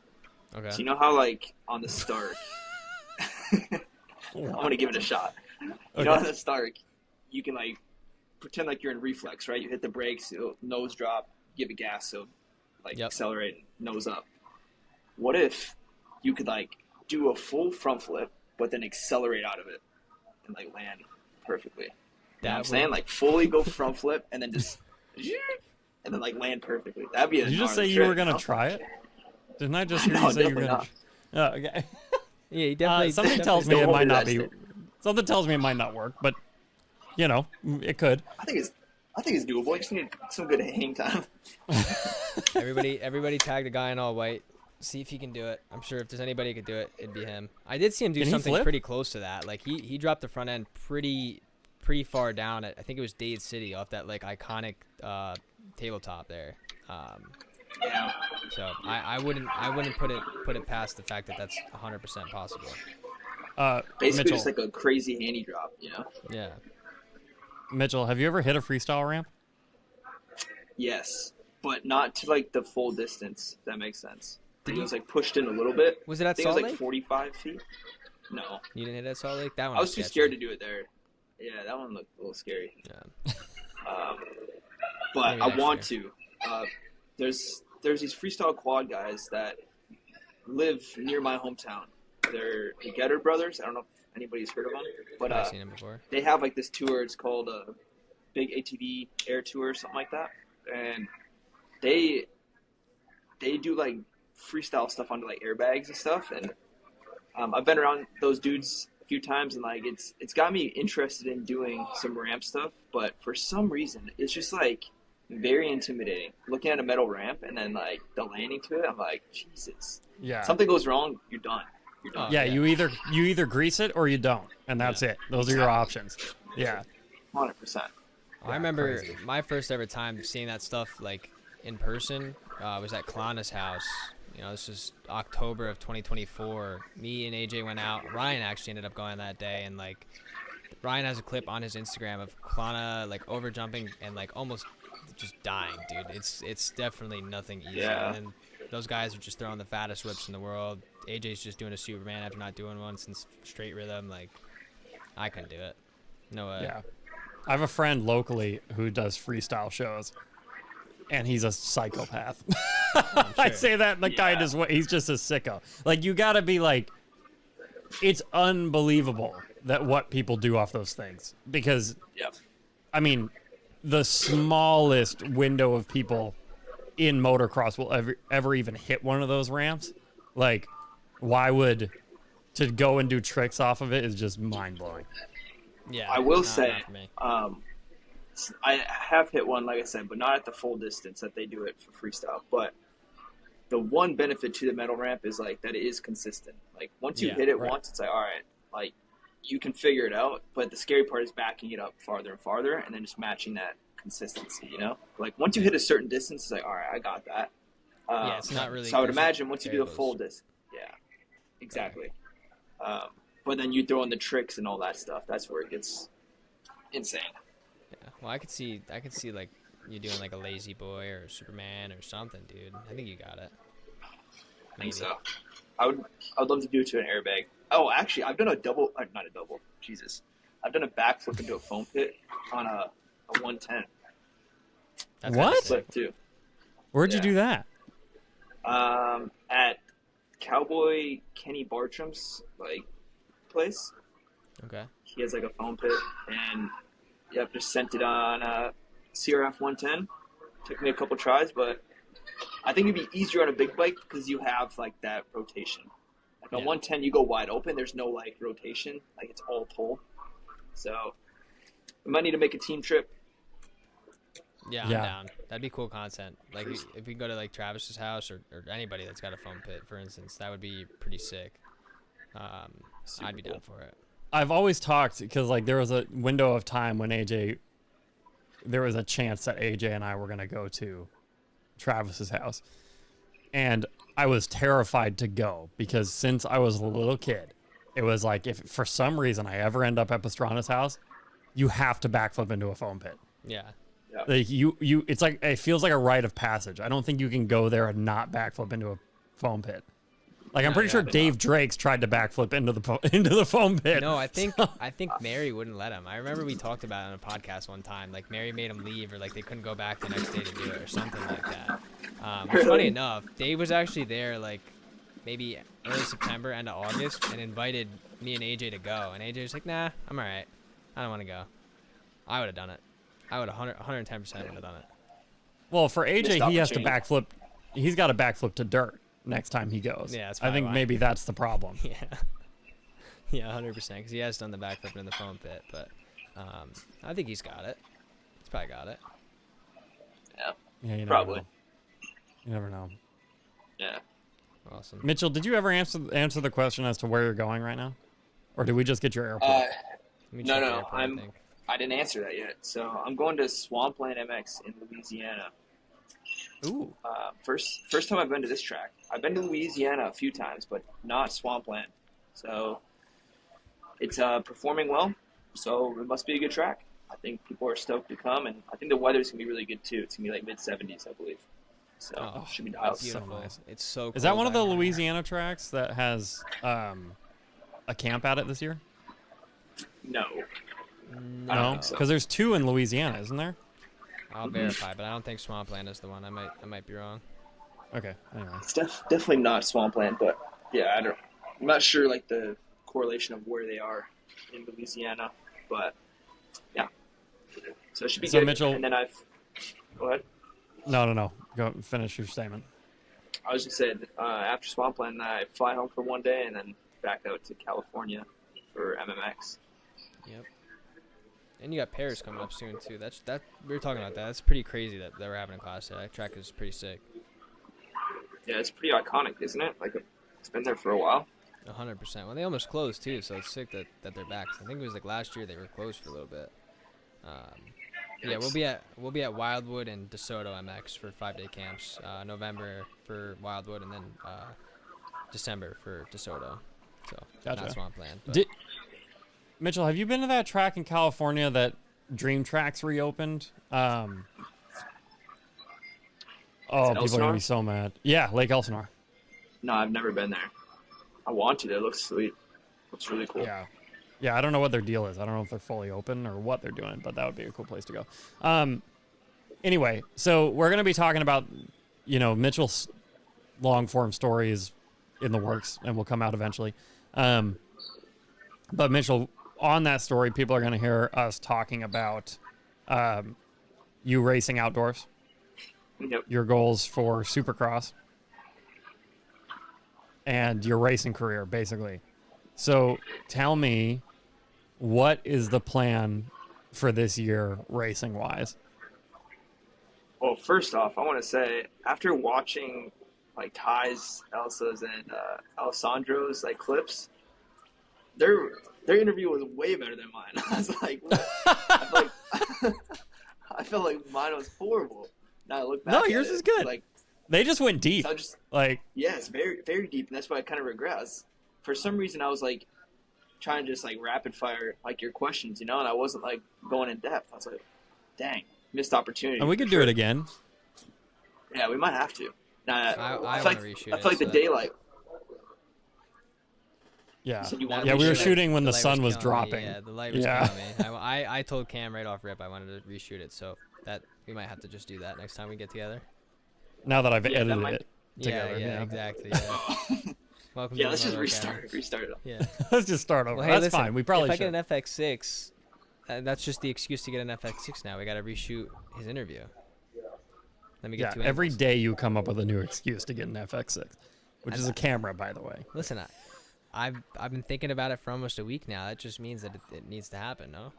it. Okay. So you know how like on the start, I'm gonna give it a shot. You know, on the start, you can like pretend like you're in reflex, right? You hit the brakes, it'll nose drop, give it gas, so like Yep. accelerate, nose up. What if you could like do a full front flip, but then accelerate out of it and like land perfectly? You know what I'm That saying? would- Like fully go front flip and then just and then like land perfectly. That'd be a Did you just say gnarly you were trick, gonna know? try it? Didn't I just hear No, you say you were definitely gonna? Oh, okay. Yeah, you definitely. Something definitely tells me Don't it hold might me to not that be. stick. Something tells me it might not work, but you know, it could. I think it's doable. You just need some good hang time. Everybody tagged a guy in all white. See if he can do it. I'm sure if there's anybody who could do it, it'd be him. I did see him do Can he something flip? pretty close to that. Like he dropped the front end pretty far down at, I think it was Dade City, off that like iconic tabletop there. Yeah. So I wouldn't put it past the fact that that's 100% possible. Basically Mitchell, just like a crazy handy drop, you know? Yeah. Mitchell, have you ever hit a freestyle ramp? Yes. But not to like the full distance, if that makes sense. Did It you- was like pushed in a little bit. Was it I at think it was Salt like Lake? 45 feet. No. You didn't hit at Salt Lake? That one I was too sketchy. scared to do it there. Yeah, that one looked a little scary. Yeah. But Maybe I next want to. There's these freestyle quad guys that live near my hometown. They're the Getter Brothers. I don't know if anybody's heard of them, but I've seen him before. they have like this tour. It's called a Big ATV Air Tour or something like that, and they do like freestyle stuff onto like airbags and stuff. And I've been around those dudes a few times, and like it's got me interested in doing some ramp stuff. But for some reason, it's just like very intimidating. Looking at a metal ramp and then like the landing to it, I'm like, Jesus. Yeah. Something goes wrong, you're done. You're done. Yeah, Yeah. you either grease it or you don't, and that's it. Those are your options. Yeah. 100%. I remember my first ever time seeing that stuff like in person was at Kalana's house. You know, this was October of 2024. Me and AJ went out. Ryan actually ended up going that day, and like Ryan has a clip on his Instagram of Kalana like over jumping and like almost just dying, dude. It's definitely nothing easy. Yeah. And then those guys are just throwing the fattest whips in the world. AJ's just doing a Superman after not doing one since straight rhythm. Like, I couldn't do it. No way. Yeah. I have a friend locally who does freestyle shows, and he's a psychopath. I sure. say that in the kindest way. He's just a sicko. Like, you got to be like, it's unbelievable that what people do off those things. Because, Yep. I mean, the smallest window of people in motocross will ever even hit one of those ramps. Like, why would to go and do tricks off of it is just mind blowing. Yeah. I will not say, for me. I have hit one, like I said, but not at the full distance that they do it for freestyle. But the one benefit to the metal ramp is like that it is consistent. Like once you Yeah, hit it right. once, it's like all right, like you can figure it out. But the scary part is backing it up farther and farther, and then just matching that consistency. You know, like once you hit a certain distance, it's like all right, I got that. Yeah, it's not really. So I would there's imagine once you do the variables. full distance, yeah, exactly. But then you throw in the tricks and all that stuff. That's where it gets insane. Yeah. Well, I could see like you doing like a lazy boy or a Superman or something, dude. I think you got it. I think so. I'd love to do it to an airbag. Oh, actually, I've done a double. Not a double. Jesus, I've done a backflip into a foam pit on a 110 That's What? kinda sick. flip too. Where'd you Yeah. do that? At Cowboy Kenny Bartram's like place. Okay. He has like a foam pit, and yep, just sent it on CRF 110. Took me a couple tries, but I think it'd be easier on a big bike because you have like that rotation. Like on 110, you go wide open. There's no like rotation. Like it's all pull. So we might need to make a team trip. Yeah, I'm down. That'd be cool content. Like if we go to like Travis's house or anybody that's got a foam pit, for instance, that would be pretty sick. I'd be down for it. I've always talked because like there was a window of time when there was a chance that AJ and I were gonna go to Travis's house, and I was terrified to go because since I was a little kid, it was like if for some reason I ever end up at Pastrana's house, you have to backflip into a foam pit. Yeah. Like it's like it feels like a rite of passage. I don't think you can go there and not backflip into a foam pit. Like I'm pretty sure Dave Drake's tried to backflip into the foam pit. No, I think Mary wouldn't let him. I remember we talked about it on a podcast one time. Like Mary made him leave, or like they couldn't go back the next day to do it, or something like that. Funny enough, Dave was actually there like maybe early September, end of August, and invited me and AJ to go. And AJ was like, "Nah, I'm all right. I don't want to go." I would have done it. I would 110% would have done it. Well, for AJ, he has to backflip. He's got to backflip to dirt next time he goes. Yeah, that's I think maybe that's the problem. Yeah. Yeah, 100%, because he has done the backflip in the foam pit, but I think he's got it. He's probably got it. Yeah, you probably. You never know. Yeah. Awesome. Mitchell, did you ever answer the question as to where you're going right now, or did we just get your airport? No. I didn't answer that yet. So I'm going to Swampland MX in Louisiana. Ooh. First time I've been to this track. I've been to Louisiana a few times, but not Swampland. So it's performing well. So it must be a good track. I think people are stoked to come, and I think the weather's gonna be really good too. It's gonna be like mid-70s, I believe. So it should be dialed. Beautiful. So nice. It's so cool. Is that one of the Louisiana tracks that has a camp at it this year? No. No, because there's two in Louisiana, isn't there? I'll verify, but I don't think Swampland is the one. I might be wrong. Okay. Anyway, it's definitely not Swampland, but yeah, I'm not sure like the correlation of where they are in Louisiana, but yeah. So it should be good. Mitchell, and then go ahead. No. Go finish your statement. I was just saying, after Swampland, I fly home for one day and then back out to California for MMX. Yep. And you got Paris coming up soon too. That we were talking about that. That's pretty crazy that we're having a class there. That track is pretty sick. Yeah, it's pretty iconic, isn't it? Like it's been there for a while. 100%. Well, they almost closed too, so it's sick that they're back. I think it was like last year they were closed for a little bit. Yeah, we'll be at Wildwood and DeSoto MX for 5-day camps. November for Wildwood, and then December for DeSoto. So Gotcha. Not Swampland. But Mitchell, have you been to that track in California that Dream Tracks reopened? Oh, people are gonna be so mad. Yeah, Lake Elsinore. No, I've never been there. I want to. It looks sweet. Looks really cool. Yeah. I don't know what their deal is. I don't know if they're fully open or what they're doing, but that would be a cool place to go. Anyway, so we're gonna be talking about, Mitchell's long form stories in the works, and will come out eventually. But Mitchell, on that story, people are gonna hear us talking about you racing outdoors. Yep. Your goals for Supercross and your racing career, basically. So tell me, what is the plan for this year racing-wise? Well, first off, I want to say, after watching like Ty's, Elsa's, and Alessandro's like clips, their interview was way better than mine. I was like, I felt like mine was horrible. Now I look back. No, yours is good. Like they just went deep. So it's very, very deep, and that's what I kind of regret. For some reason, I was like trying to just like rapid fire like your questions, and I wasn't like going in depth. I was like, dang, missed opportunity. And we could do it again. Yeah, we might have to. Nah, I want to reshoot. I feel like the daylight. Yeah, we were shooting when the sun was dropping. Yeah, the light was killing me. I told Cam right off rip I wanted to reshoot it, so that we might have to just do that next time we get together. Now that I've edited it together. Yeah, exactly. Yeah. Welcome Yeah, to let's the just Moto restart it. Yeah. Let's just start over. Well, hey, That's listen, fine. We probably if I should. get an FX6, that's just the excuse to get an FX6 now. We got to reshoot his interview. Let me get two Every angles. day you come up with a new excuse to get an FX6, which is a camera, by the way. Listen, I've been thinking about it for almost a week now. That just means that it needs to happen, no?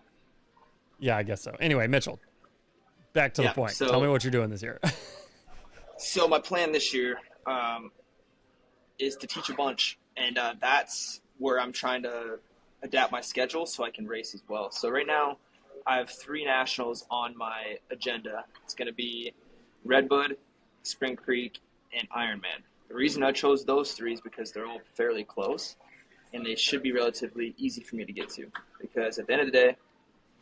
Yeah, I guess so. Anyway, Mitchell, back to the point. So, Tell me what you're doing this year. So my plan this year is to teach a bunch, and that's where I'm trying to adapt my schedule so I can race as well. So right now, I have 3 nationals on my agenda. It's going to be Redbud, Spring Creek, and Ironman. The reason I chose those 3 is because they're all fairly close, and they should be relatively easy for me to get to. Because at the end of the day,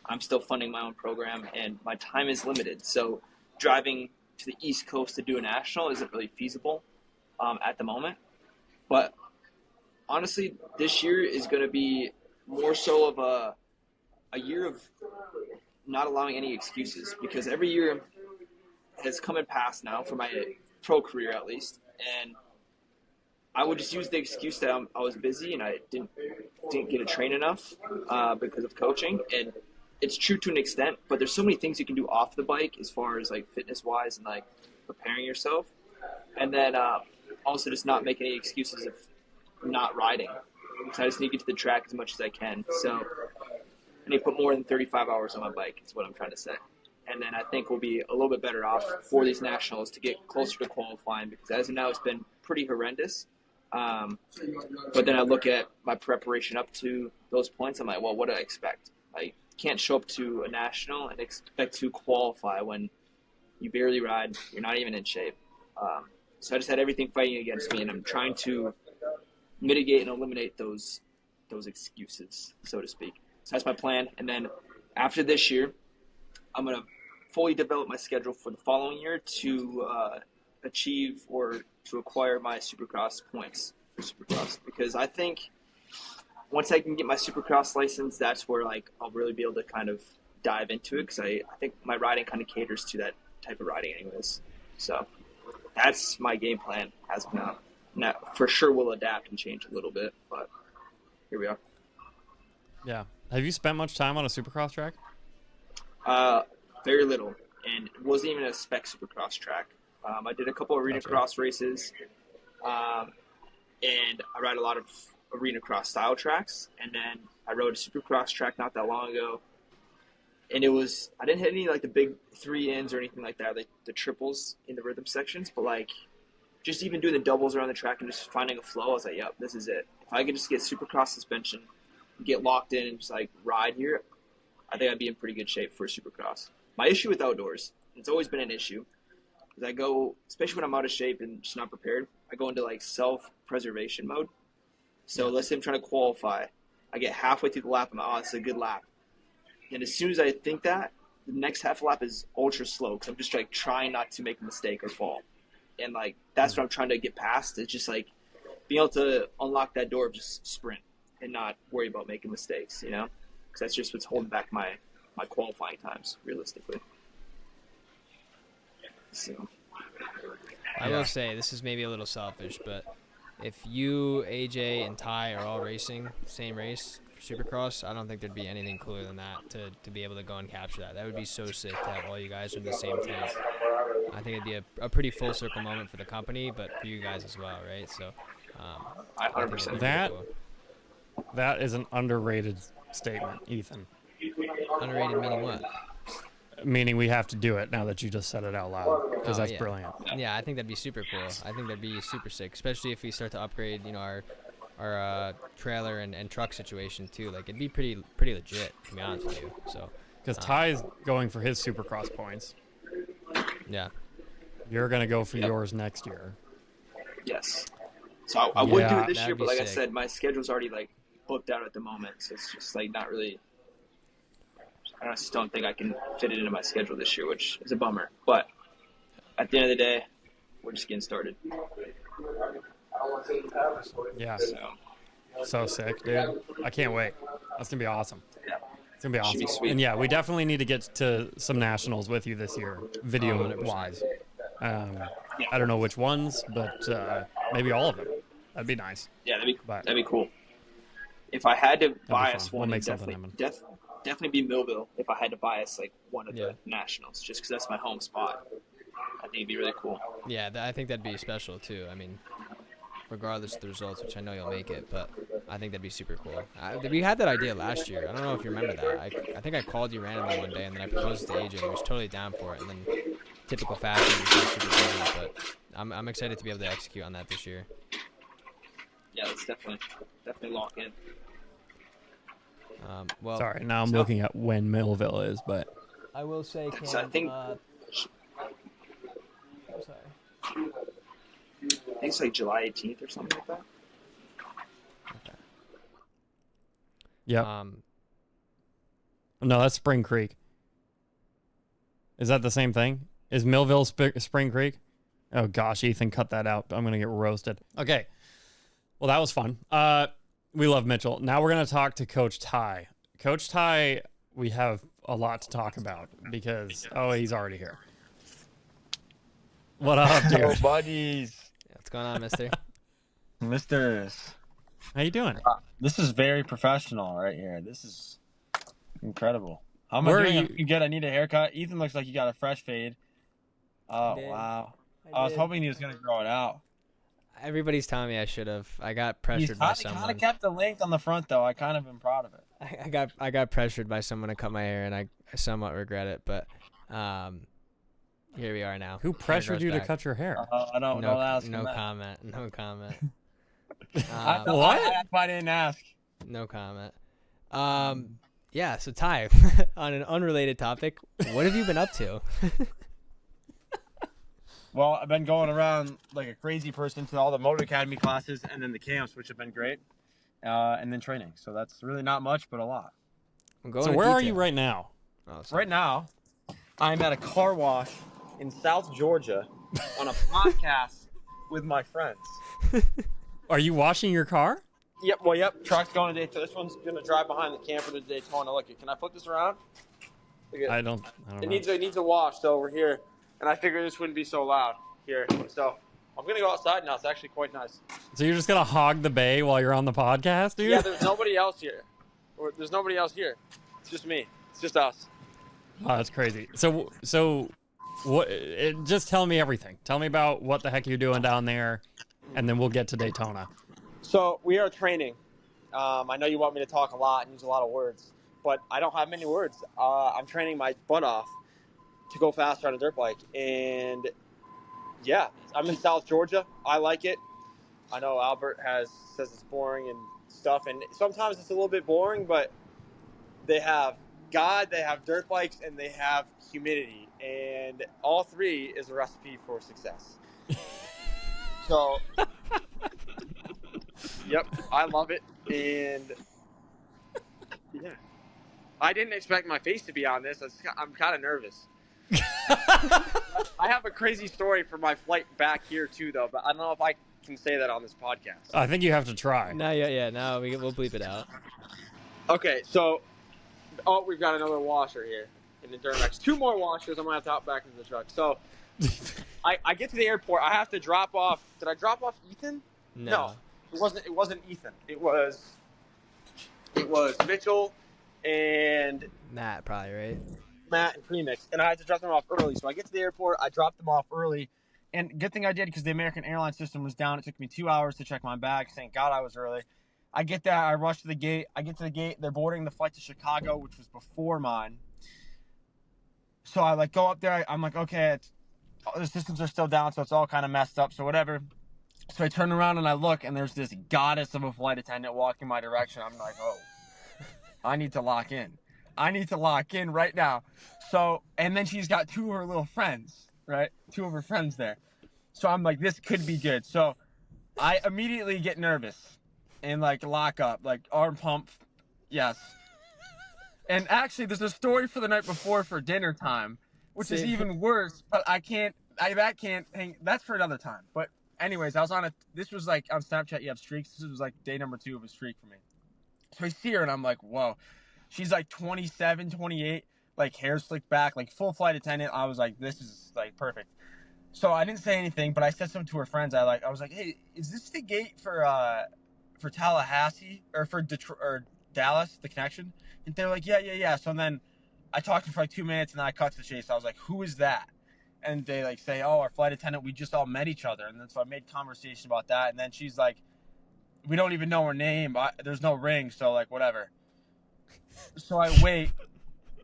I'm still funding my own program, and my time is limited. So driving to the East Coast to do a national isn't really feasible at the moment. But honestly, this year is going to be more so of a year of not allowing any excuses, because every year has come and passed now for my pro career at least, and I would just use the excuse that I was busy and I didn't get to train enough because of coaching. And it's true to an extent, but there's so many things you can do off the bike as far as like fitness wise and like preparing yourself, and then also just not make any excuses of not riding. So I just need to get to the track as much as I can. So I need to put more than 35 hours on my bike is what I'm trying to say. And then I think we'll be a little bit better off for these nationals to get closer to qualifying, because as of now it's been pretty horrendous. But then I look at my preparation up to those points. I'm like, well, what do I expect? I can't show up to a national and expect to qualify when you barely ride. You're not even in shape. So I just had everything fighting against me, and I'm trying to mitigate and eliminate those excuses, so to speak. So that's my plan. And then after this year, I'm going to fully develop my schedule for the following year to achieve or to acquire my Supercross points for Supercross, because I think once I can get my Supercross license, that's where like I'll really be able to kind of dive into it, because I think my riding kind of caters to that type of riding anyways. So that's my game plan as of now. Now, for sure we'll adapt and change a little bit, but here we are. Yeah. Have you spent much time on a Supercross track? Very little, and it wasn't even a spec Supercross track. I did a couple arena cross races, and I ride a lot of arena cross style tracks, and then I rode a Supercross track not that long ago, and I didn't hit any like the big 3-ins or anything like that, like the triples in the rhythm sections, but like just even doing the doubles around the track and just finding a flow, I was like, yep, this is it. If I could just get Supercross suspension, get locked in and just like ride here, I think I'd be in pretty good shape for Supercross. My issue with outdoors, it's always been an issue, is I go, especially when I'm out of shape and just not prepared, I go into like self-preservation mode. So let's say I'm trying to qualify. I get halfway through the lap, I'm like, oh, it's a good lap. And as soon as I think that, the next half lap is ultra slow, because I'm just like trying not to make a mistake or fall. And like that's what I'm trying to get past. It's just like being able to unlock that door of just sprint and not worry about making mistakes, you know? Because that's just what's holding back my qualifying times, realistically. So I will say, this is maybe a little selfish, but if you, AJ, and Ty are all racing the same race for Supercross, I don't think there'd be anything cooler than that to be able to go and capture that. That would be so sick to have all you guys in the same tank. I think it'd be a pretty full circle moment for the company, but for you guys as well, right? So, I 100%. That is an underrated statement, Ethan. Underrated meaning what? Meaning we have to do it now that you just said it out loud, because that's brilliant. Yeah, I think that'd be super cool. I think that'd be super sick, especially if we start to upgrade, our trailer and truck situation too. Like it'd be pretty legit, to be honest with you. So because Ty's going for his Supercross points. Yeah. You're gonna go for yours next year. Yes. So I would do it this year, that'd but like be I sick. said, my schedule's already like booked out at the moment, so it's just like not really. I just don't think I can fit it into my schedule this year, which is a bummer. But at the end of the day, we're just getting started. Yeah. So sick, dude. I can't wait. That's going to be awesome. Yeah. It's going to be awesome. Should be sweet. And yeah, we definitely need to get to some nationals with you this year, video-wise. I don't know which ones, but maybe all of them. That'd be nice. Yeah, But that'd be cool. If I had to be bias fun. We'll one, make it'd something happen. definitely be Millville. If I had to bias like one of the nationals, just because that's my home spot, I think it'd be really cool. Yeah, I think that'd be special too. I mean, regardless of the results, which I know you'll make it, but I think that'd be super cool. We had that idea last year. I don't know if you remember that. I think I called you randomly one day, and then I proposed it to AJ, and he was totally down for it. And then, typical fashion, he was super busy. But I'm excited to be able to execute on that this year. Yeah, let's definitely lock in. Well, sorry, now I'm looking at when Millville is, but I will say, Cam, So I think- I'm sorry. I think it's like July 18th or something like that. Okay. yeah. No, that's Spring Creek. Is that the same thing? Is Millville Spring Creek? Oh gosh, Ethan, cut that out. I'm gonna get roasted. Okay. Well, that was fun. We love Mitchell. Now we're gonna talk to Coach Ty. Coach Ty, we have a lot to talk about because he's already here. What up, dude? Hello, buddies. What's going on, mister? Misters. How you doing? This is very professional right here. This is incredible. How am I Where are doing? you- You good? I need a haircut. Ethan looks like you got a fresh fade. Oh, did. wow. I was hoping he was going to grow it out. Everybody's telling me I should have. I got He's pressured by kind someone. of kept the length on the front, though. I kind of am proud of it. I got pressured by someone to cut my hair, and I somewhat regret it. But here we are now. Who pressured you to back. cut your hair? I don't No, ask no him that. comment. No comment. What? I didn't ask. No comment. Yeah. So Ty, on an unrelated topic, what have you been up to? Well, I've been going around like a crazy person to all the Moto Academy classes and then the camps, which have been great, and then training. So that's really not much, but a lot. I'm going So to where are detail. you right now? Oh, sorry. Right now, I'm at a car wash in South Georgia on a podcast with my friends. Are you washing your car? Yep. Truck's going to Daytona. This one's going to drive behind the camper to Daytona. Look, can I flip this around? Look at I don't It know. needs a wash, so we're here. And I figured this wouldn't be so loud here. So I'm going to go outside now. It's actually quite nice. So you're just gonna hog the bay while you're on the podcast, dude? Yeah, there's nobody else here. There's nobody else here. It's just me. It's just us. Oh, that's crazy. So what? Just tell me everything. Tell me about what the heck you're doing down there, and then we'll get to Daytona. So we are training. I know you want me to talk a lot and use a lot of words, but I don't have many words. I'm training my butt off to go faster on a dirt bike. And yeah, I'm in South Georgia. I like it. I know Albert says it's boring and stuff, and sometimes it's a little bit boring, but they have God, they have dirt bikes, and they have humidity, and all three is a recipe for success. So, yep, I love it, and yeah, I didn't expect my face to be on this. I'm kind of nervous. I have a crazy story for my flight back here too, though, but I don't know if I can say that on this podcast. I think you have to try. No, yeah. No, we'll bleep it out. Okay, so we've got another washer here in the Duramax. 2 more washers. I'm gonna have to hop back into the truck. So I get to the airport. I have to drop off. Did I drop off Ethan? No. It wasn't Ethan. It was Mitchell and Matt, probably, right? Matt and Premix, and I had to drop them off early. So I get to the airport, I dropped them off early, and good thing I did because the American Airlines system was down. It took me 2 hours to check my bags. Thank God I was early. I get there, I rush to the gate. I get to the gate, they're boarding the flight to Chicago, which was before mine. So I go up there. I'm like, okay, the systems are still down, so it's all kind of messed up. So whatever. So I turn around and I look, and there's this goddess of a flight attendant walking my direction. I'm like, oh, I need to lock in. I need to lock in right now. So, and then she's got 2 of her little friends, right? 2 of her friends there. So I'm like, this could be good. So I immediately get nervous and lock up, arm pump. Yes. And actually there's a story for the night before for dinner time, which is even worse, but that's for another time. But anyways, this was on Snapchat, you have streaks. This was day number 2 of a streak for me. So I see her and I'm like, whoa. She's 27, 28, hair slicked back, full flight attendant. I was like, this is perfect. So I didn't say anything, but I said something to her friends. I was like, hey, is this the gate for Tallahassee or for Detroit or Dallas, the connection? And they're like, yeah. So then I talked to her for like 2 minutes, and then I cut to the chase. I was like, who is that? And they like say, oh, our flight attendant. We just all met each other, and then so I made conversation about that. And then she's like, we don't even know her name. There's no ring, so like whatever. So I wait,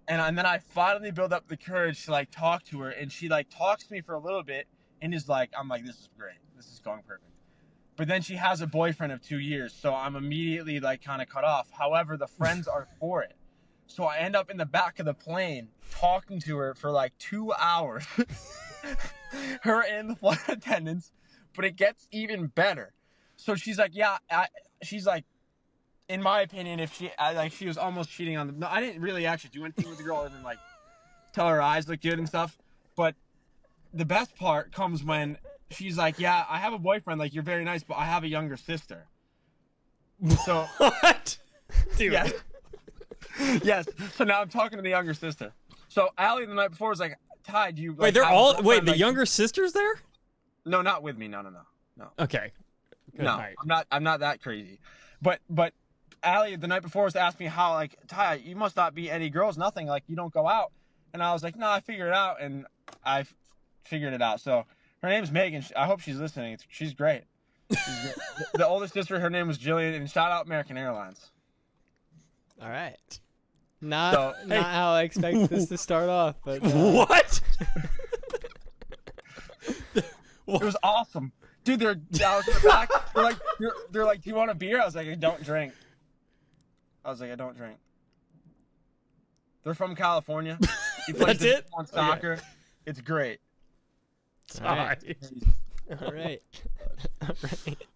and then I finally build up the courage to like talk to her, and she like talks to me for a little bit, and is like, I'm like, this is great. This is going perfect. But then she has a boyfriend of 2 years, so I'm immediately like kind of cut off. However, the friends are for it. So I end up in the back of the plane talking to her for like 2 hours. Her and the flight attendants. But it gets even better. So she's like, yeah, she's like, in my opinion, if she was almost cheating on them. No, I didn't really actually do anything with the girl other than like tell her eyes look good and stuff. But the best part comes when she's like, yeah, I have a boyfriend. Like, you're very nice, but I have a younger sister. So What? Dude. Yes. Yes. So now I'm talking to the younger sister. So Allie the night before was like, Ty, do you like, Wait, they're have a all boyfriend? wait, the Like, younger sister's there? No, not with me. No. Okay. Good No, night. I'm not that crazy. But Allie the night before was asking me how, like, Ty, you must not be any girls, nothing, like you don't go out. And I was like, no, I figured it out, and I figured it out. So her name's Megan. I hope she's listening. She's great. She's great. The oldest sister, her name was Jillian, and shout out American Airlines. All right. Not how I expected this to start off, but What? It was awesome. Dude, I was in the back. They're like, do you want a beer? I was like, I don't drink. They're from California. He plays That's it? on soccer. It's great. Sorry. all right.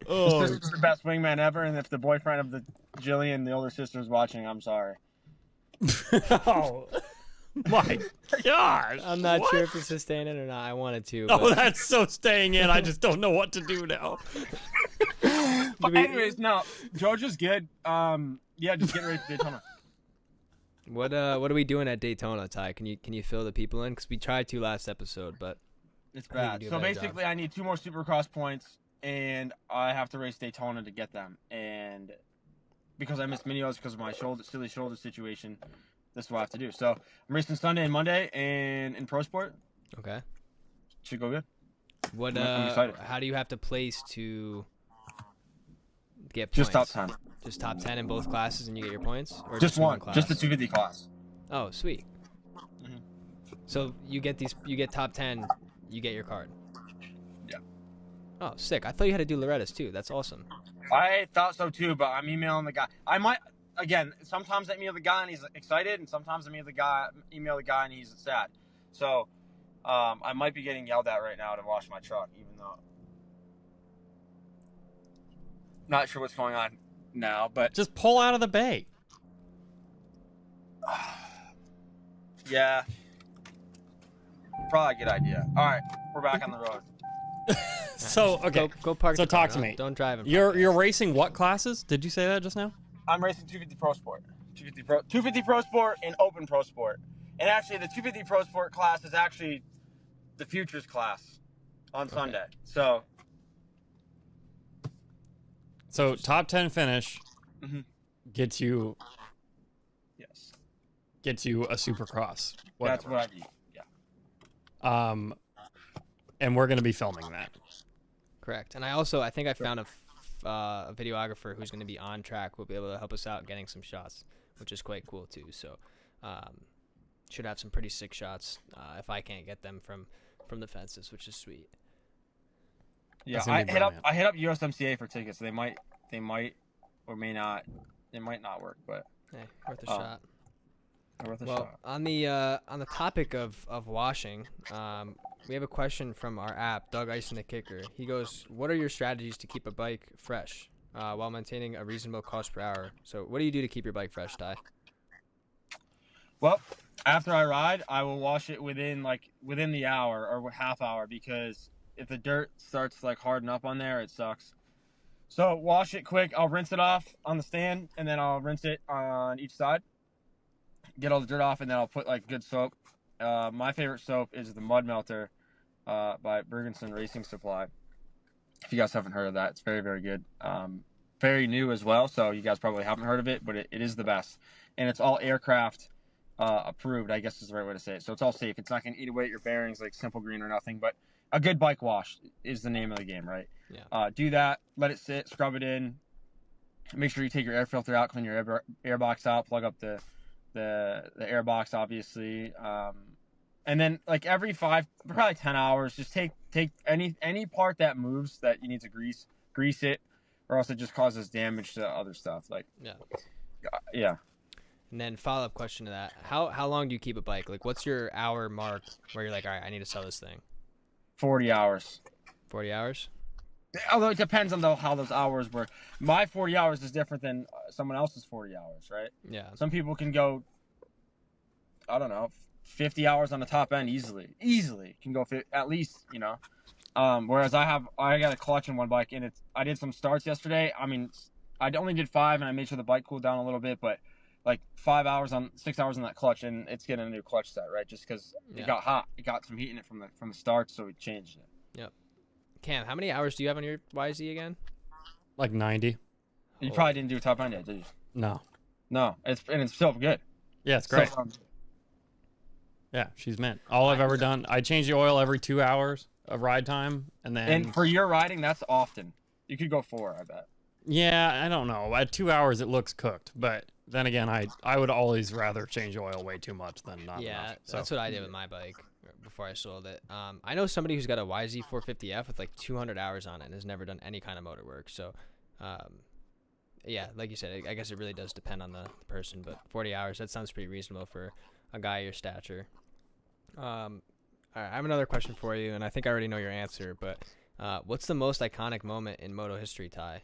Oh, His sister's the best wingman ever, and if the boyfriend of the Jillian, the older sister, is watching, I'm sorry. oh my gosh. I'm not What? sure if this is staying in or not. I wanted to. Oh, but that's so staying in. I just don't know what to do now. But anyways, no, Georgia's good. Yeah, just get ready for Daytona. what are we doing at Daytona, Ty? Can you fill the people in? Because we tried to last episode, but It's I think bad. you do a So better basically, I need 2 more Supercross points, and I have to race Daytona to get them. And because I missed Minios because of my silly shoulder situation, this is what I have to do. So I'm racing Sunday and Monday, and in Pro Sport, okay. should go good. What I'm excited. how do you have to place to get Just top points? 10. Just top 10 in both classes and you get your points? Or Just one. class? Just the 250 class. Oh, sweet. Mhm. So you get top 10, you get your card. Yeah. Oh, sick. I thought you had to do Loretta's too. That's awesome. I thought so too, but I'm emailing the guy. I might, again, sometimes I email the guy and he's excited, and sometimes I email the guy and he's sad. So I might be getting yelled at right now to wash my truck, even though not sure what's going on now, but Just pull out of the bay. yeah, probably a good idea. All right, we're back on the road. So okay. Go park. So the car. talk to me. Don't drive. You're racing what classes? Did you say that just now? I'm racing 250 Pro Sport. 250 Pro Sport and Open Pro Sport. And actually, the 250 Pro Sport class is actually the Futures class on Sunday. So top 10 finish Mhm. gets you yes, a Supercross. that's Whatever. what I need. Yeah. And we're gonna be filming that. Correct. And I think I found a videographer who's going to be on track. Will be able to help us out getting some shots, which is quite cool too. So should have some pretty sick shots if I can't get them from the fences, which is sweet. Yeah, That's gonna be brilliant. I hit up USMCA for tickets. They might or may not. It might not work, but Hey, worth a Oh, shot. they're worth a Well, shot. on the topic of washing, we have a question from our app, Doug Ice and the Kicker. He goes, "What are your strategies to keep a bike fresh while maintaining a reasonable cost per hour?" So, what do you do to keep your bike fresh, Ty? Well, after I ride, I will wash it within the hour or half hour, because if the dirt starts like harden up on there, it sucks. So wash it quick. I'll rinse it off on the stand, and then I'll rinse it on each side. Get all the dirt off, and then I'll put like good soap. My favorite soap is the Mud Melter. by Bergenson Racing Supply. If you guys haven't heard of that, it's very, very good. Very new as well, so you guys probably haven't heard of it, but it is the best. And it's all aircraft approved, I guess is the right way to say it. So it's all safe. It's not going to eat away at your bearings like Simple Green or nothing, but a good bike wash is the name of the game, right? Yeah. Do that, let it sit, scrub it in. Make sure you take your air filter out, clean your air box out, plug up the air box, obviously. And then like every probably 10 hours, just take any part that moves that you need to grease it, or else it just causes damage to other stuff. Like yeah. And then follow-up question to that: how long do you keep a bike? Like, what's your hour mark where you're like, all right, I need to sell this thing? 40 hours. 40 hours. Although it depends on how those hours work. My 40 hours is different than someone else's 40 hours, right? Yeah. Some people can go, I don't know, 50 hours on the top end easily. Can go at least, you know. Whereas I got a clutch in one bike, and I did some starts yesterday. I mean, I only did 5, and I made sure the bike cooled down a little bit, but like 6 hours on that clutch, and it's getting a new clutch set, right? Just because it got hot, it got some heat in it from the start, so we changed it. Yep. Cam, how many hours do you have on your YZ again? Like 90. You probably didn't do top end yet, did you? No. It's still good. Yeah, it's great. So, yeah, she's mint. All I've ever done, I change the oil every 2 hours of ride time, and for your riding, that's often. You could go 4, I bet. Yeah, I don't know. At 2 hours, it looks cooked, but then again, I would always rather change oil way too much than not enough. So. That's what I did with my bike before I sold it. I know somebody who's got a YZ 450F with like 200 hours on it and has never done any kind of motor work. So, yeah, like you said, I guess it really does depend on the person, but 40 hours, that sounds pretty reasonable for a guy your stature. All right, I have another question for you, and I think I already know your answer, but what's the most iconic moment in moto history, Ty?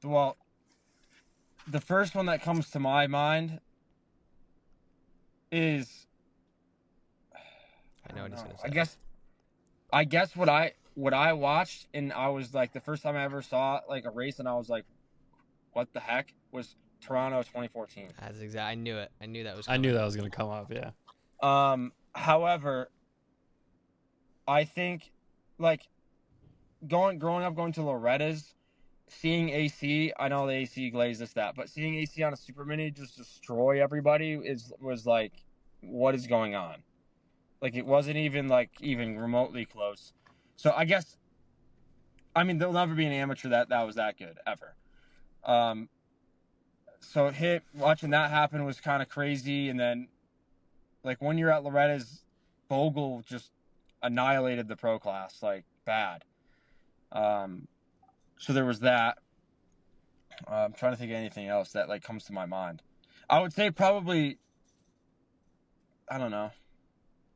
Well, the first one that comes to my mind is I know what he's gonna say. I guess what I watched, and I was like, the first time I ever saw like a race, and I was like, what the heck, was Toronto 2014. That's exact. I knew it. I knew that was. I knew that was gonna come up. Yeah. However, I think like growing up going to Loretta's, seeing AC, I know the AC glazed this that, but seeing AC on a Super Mini just destroy everybody was like, what is going on? Like, it wasn't even remotely close. So I guess, I mean, there'll never be an amateur that was that good ever. So watching that happen was kind of crazy. And then like when you're at Loretta's, Bogle just annihilated the pro class, like bad. So there was that. I'm trying to think of anything else that like comes to my mind. I would say probably, I don't know.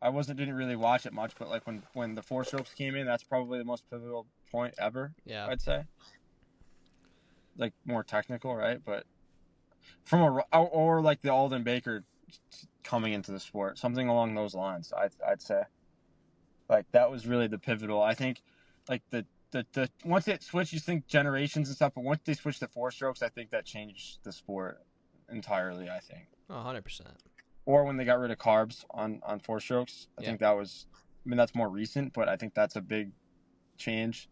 I didn't really watch it much, but like when the 4-strokes came in, that's probably the most pivotal point ever. Yeah. I'd say. Like more technical, right? But or like the Alden Baker coming into the sport, something along those lines. I'd say. Like that was really the pivotal. I think, like the once it switched, you think generations and stuff, but once they switched to 4-strokes, I think that changed the sport entirely. I think. Oh, 100%. Or when they got rid of carbs on 4-strokes, I think that was. I mean, that's more recent, but I think that's a big change.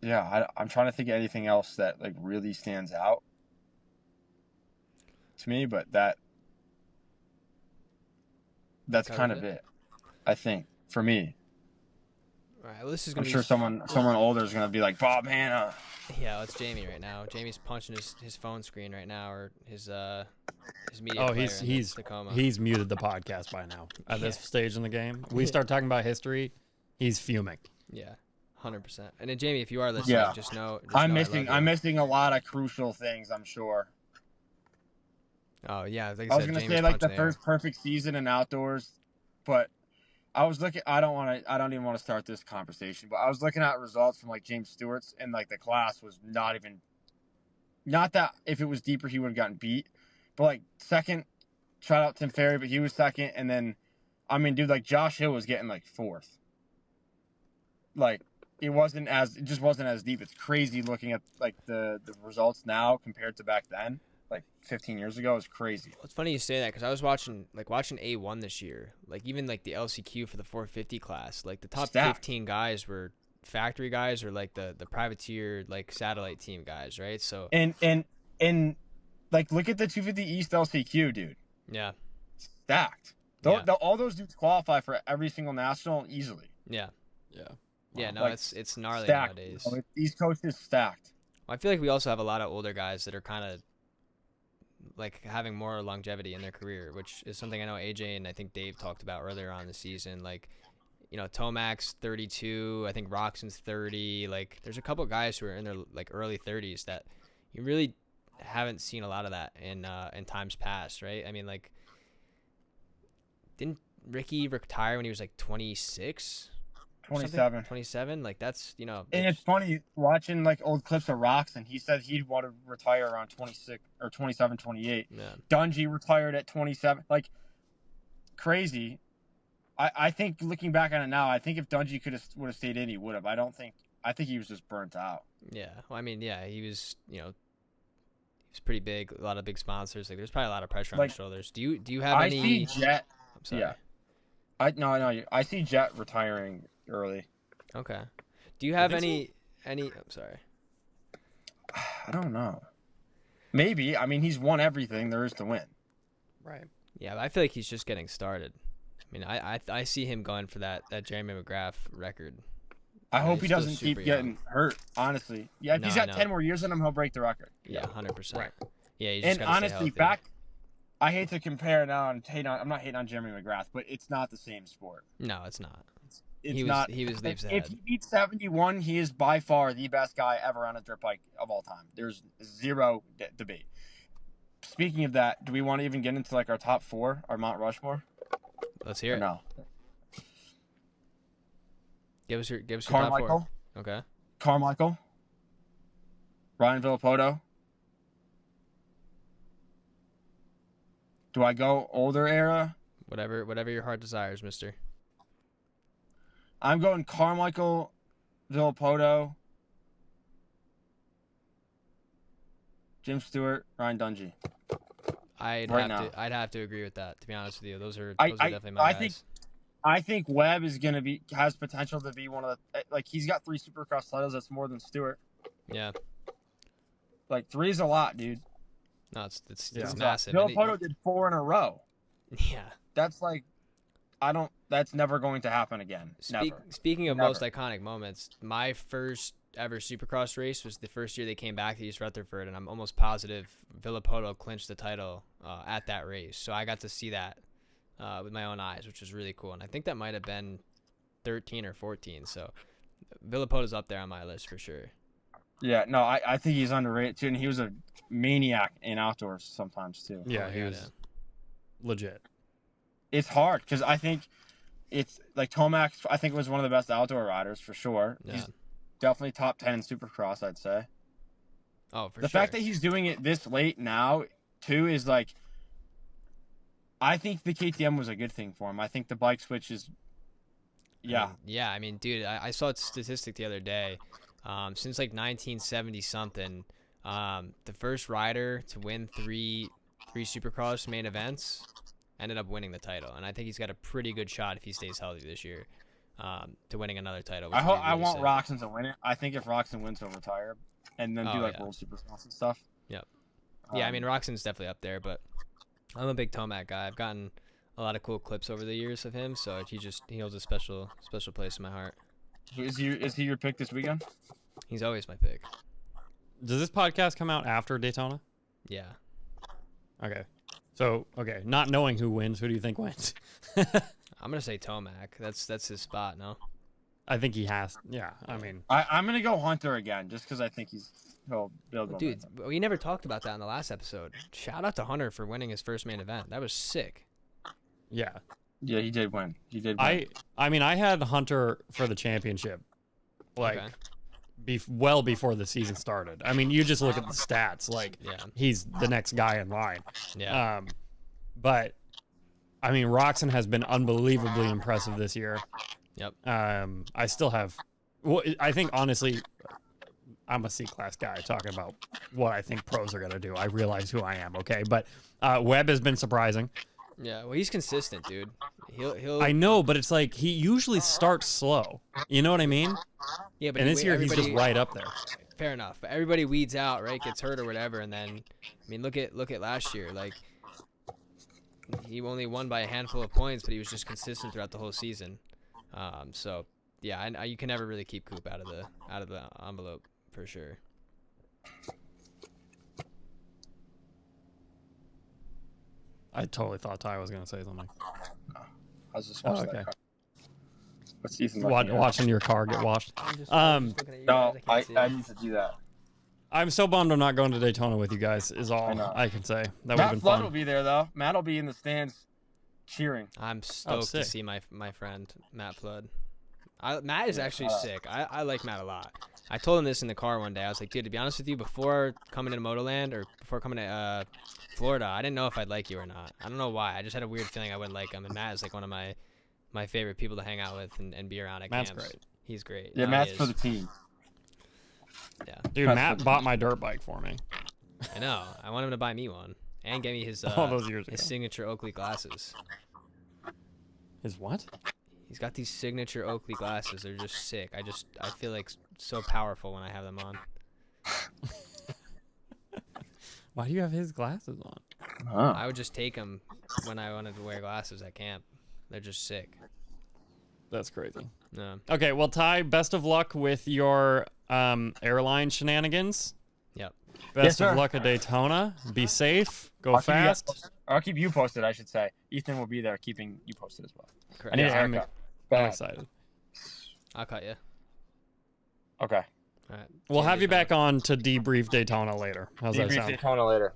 Yeah, I'm trying to think of anything else that like really stands out to me, but that's kind of it. I think for me. All right, well, this is I'm gonna. sure someone older is gonna be like Bob Hanna. Yeah, well, it's Jamie right now. Jamie's punching his phone screen right now, or his media. Oh, player he's Tacoma. he's muted the podcast by now. At this stage in the game, we start talking about history, he's fuming. Yeah, 100%. And then Jamie, if you are listening, just know I'm I'm missing a lot of crucial things. I'm sure. Oh yeah, like I was said, gonna Jamie's say like the punching first perfect season in outdoors, but I was looking. I don't even want to start this conversation, but I was looking at results from like James Stewart's, and like the class was not that if it was deeper he would have gotten beat, but like second, shout out Tim Ferry, but he was second, and then, I mean, dude, like Josh Hill was getting like 4th. Like it just wasn't as deep. It's crazy looking at like the results now compared to back then. like 15 years ago is crazy. It's funny you say that because I was watching A1 this year. Like even like the LCQ for the 450 class, like the top Stacked. 15 guys were factory guys or like the privateer like satellite team guys, right? So And like look at the 250 East LCQ, dude. yeah, Stacked. Yeah. All those dudes qualify for every single national easily. yeah, Yeah. yeah. No, Like, it's gnarly Stacked. nowadays. East Coast is stacked. I feel like we also have a lot of older guys that are kind of like having more longevity in their career, which is something I know AJ and I think Dave talked about earlier on the season. Like, you know, Tomac's 32, I think Roxon's 30. Like, there's a couple guys who are in their like early 30s that you really haven't seen a lot of that in times past, right? I mean, like, didn't Ricky retire when he was like 26? 27. 27? Like, that's, you know. And it's funny watching like old clips of Rocks, and he said he'd want to retire around 26 or 27, 28. Yeah. Dungy retired at 27. Like, crazy. I think looking back on it now, I think if Dungy would have stayed in, he would have. I think he was just burnt out. Yeah. Well, I mean, yeah, he was, you know, he was pretty big, a lot of big sponsors. Like, there's probably a lot of pressure on Like, his shoulders. Do you have I any? see Jet. I'm sorry. Yeah. I see Jet retiring early. Okay. Do you have think any? I'm sorry. I don't know. Maybe. I mean, he's won everything there is to win. Right. Yeah, but I feel like he's just getting started. I mean, I see him going for that Jeremy McGrath record. I hope he's he still doesn't keep super getting young. hurt, honestly. Yeah, if No, he's I got know. 10 more years in him, he'll break the record. Yeah, 100%. Right. Yeah, you just And gotta stay honestly, healthy. I hate to compare now and I'm not hating on Jeremy McGrath, but it's not the same sport. No, it's not. It's He was- not. he was leaps If ahead. he beats 71, he is by far the best guy ever on a dirt bike of all time. There's zero debate. Speaking of that, do we want to even get into like our top 4, our Mount Rushmore? Let's hear Or it. no. Give us your top 4. Carmichael, Okay. Carmichael, Ryan Villapoto. Do I go older era? Whatever your heart desires, mister. I'm going Carmichael, Villapoto, Jim Stewart, Ryan Dungey. I'd Right have to agree with that. To be honest with you, those are I- definitely my I guys. I think Webb has potential to be one of the, like, he's got 3 Supercross titles. That's more than Stewart. Yeah. Like, 3 is a lot, dude. No, it's Yeah. massive. And Villapoto did 4 in a row. yeah. That's like, that's never going to happen again. Never. Speaking of Never. most iconic moments, my first ever Supercross race was the first year they came back to East Rutherford, and I'm almost positive Villapoto clinched the title at that race. So I got to see that with my own eyes, which was really cool. And I think that might have been 13 or 14. So Villapoto's up there on my list for sure. Yeah, no, I think he's underrated, too. And he was a maniac in outdoors sometimes, too. Yeah, Oh, he yeah, was legit. It's hard because I think it's like Tomac, I think, was one of the best outdoor riders for sure. Yeah. He's definitely top 10 in Supercross, I'd say. Oh, for The sure. fact that he's doing it this late now, too, is like, I think the KTM was a good thing for him. I think the bike switch is, yeah. Yeah, I mean, dude, I saw a statistic the other day. Since like 1970 something, the first rider to win three Supercross main events ended up winning the title, and I think he's got a pretty good shot if he stays healthy this year to winning another title. Which would be I really want sick. Roxon to win it. I think if Roxon wins, he'll retire and then do Oh, like yeah. World Supercross and stuff. Yep. Yeah, I mean, Roxon's definitely up there, but I'm a big Tomac guy. I've gotten a lot of cool clips over the years of him, so he holds a special place in my heart. Is he your pick this weekend? He's always my pick. Does this podcast come out after Daytona? Yeah. Okay. So, okay, not knowing who wins, who do you think wins? I'm gonna say Tomac. That's his spot, no? I think he has. Yeah, I mean, I'm gonna go Hunter again, just because I think he'll build. Dude, we never talked about that in the last episode. Shout out to Hunter for winning his first main event. That was sick. yeah. Yeah, he did win. I mean, I had Hunter for the championship, like, Okay. well before the season started. I mean, you just look at the stats, like, Yeah. he's the next guy in line. Yeah. But I mean, Roxon has been unbelievably impressive this year. Yep. I still have. Well, I think honestly, I'm a C-class guy talking about what I think pros are going to do. I realize who I am, okay? But Webb has been surprising. Yeah, well, he's consistent, dude. He'll. I know, but it's like he usually starts slow. You know what I mean? Yeah, but And this year he's just everybody- right up there. Fair enough, but everybody weeds out, right? Gets hurt or whatever, and then, I mean, look at last year. Like, he only won by a handful of points, but he was just consistent throughout the whole season. So yeah, you can never really keep Coop out of the envelope for sure. I totally thought Ty was going to say something. I was just Oh, watching okay. that car. What's Ethan Watching your car get washed. No, I need to do that. I'm so bummed I'm not going to Daytona with you guys, is all I know. I can say. That would have Matt been Flood fun. will be there, though. Matt will be in the stands cheering. I'm stoked to sick. see my friend Matt Flood. Matt is actually sick. I like Matt a lot. I told him this in the car one day. I was like, dude, to be honest with you, before coming to Motoland or before coming to Florida, I didn't know if I'd like you or not. I don't know why. I just had a weird feeling I wouldn't like him. And Matt is like one of my favorite people to hang out with and be around at Matt's camps. great. He's great. Yeah, No, Matt's he for is. the team. Yeah, Dude, Matt bought my dirt bike for me I know. I want him to buy me one and get me his all those years ago. his signature Oakley glasses. His what? He's got these signature Oakley glasses. They're just sick. I feel like so powerful when I have them on. Why do you have his glasses on? Huh. I would just take them when I wanted to wear glasses at camp. They're just sick. That's crazy. No. Okay, well, Ty, best of luck with your airline shenanigans. Yep. Best Yes, of sir. luck at Daytona. Be safe. Go I'll keep you guys fast. posted. Or I'll keep you posted, I should say. Ethan will be there keeping you posted as well. Correct. I need a Yeah, I'm haircut. I'm Bad. excited. I'll cut you. Okay. All right. We'll have Change you it back on to debrief Daytona later. How's that Debrief sound? Daytona later.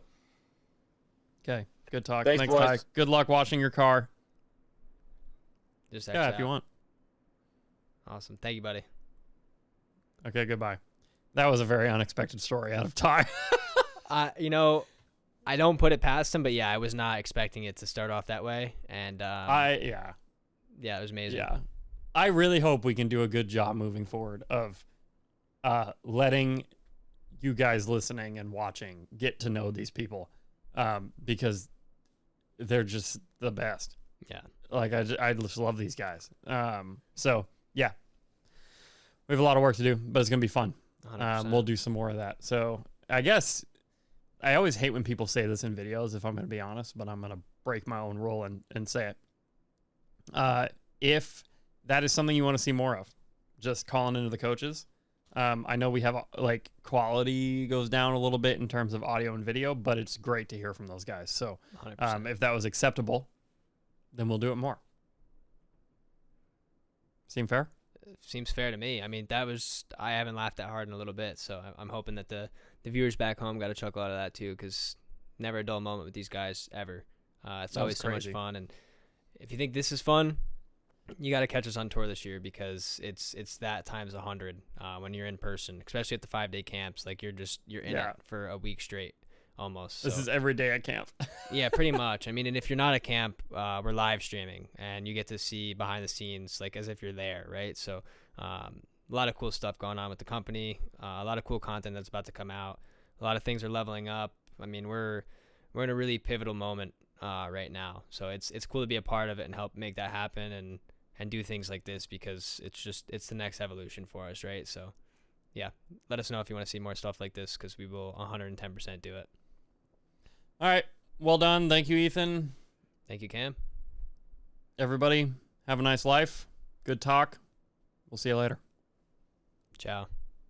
Okay, good talk. Thanks, Thanks, boys. Ty. Good luck washing your car. Just Yeah, X if you out. want. Awesome. Thank you, buddy. Okay, goodbye. That was a very unexpected story out of Ty. I don't put it past him, but yeah, I was not expecting it to start off that way, and yeah. yeah, it was amazing. Yeah. I really hope we can do a good job moving forward of letting you guys listening and watching get to know these people because they're just the best. Yeah. Like, I just love these guys. So, yeah. We have a lot of work to do, but it's going to be fun. 100%. We'll do some more of that. So, I guess I always hate when people say this in videos, if I'm going to be honest, but I'm going to break my own rule and say it. If that is something you want to see more of, just calling into the coaches. I know we have like quality goes down a little bit in terms of audio and video, but it's great to hear from those guys. So 100%. if that was acceptable, then we'll do it more. Seem fair? Seems fair to me. I mean, I haven't laughed that hard in a little bit, so I'm hoping that the viewers back home got a chuckle out of that too, because never a dull moment with these guys ever. It's That always was so much crazy. fun, and if you think this is fun, you got to catch us on tour this year, because it's that times 100 when you're in person, especially at the 5-day camps. Like you're in Yeah. it for a week straight almost. This So- is every day at camp. yeah, pretty much. I mean, and if you're not at camp, we're live streaming, and you get to see behind the scenes, like as if you're there, right? So a lot of cool stuff going on with the company, a lot of cool content that's about to come out. A lot of things are leveling up. I mean, we're in a really pivotal moment right now, so it's cool to be a part of it and help make that happen and do things like this, because it's the next evolution for us, right? So yeah, let us know if you want to see more stuff like this, because we will 110% do it. All right. Well done. Thank you, Ethan. Thank you, Cam. Everybody, have a nice life. Good talk. We'll see you later. Ciao.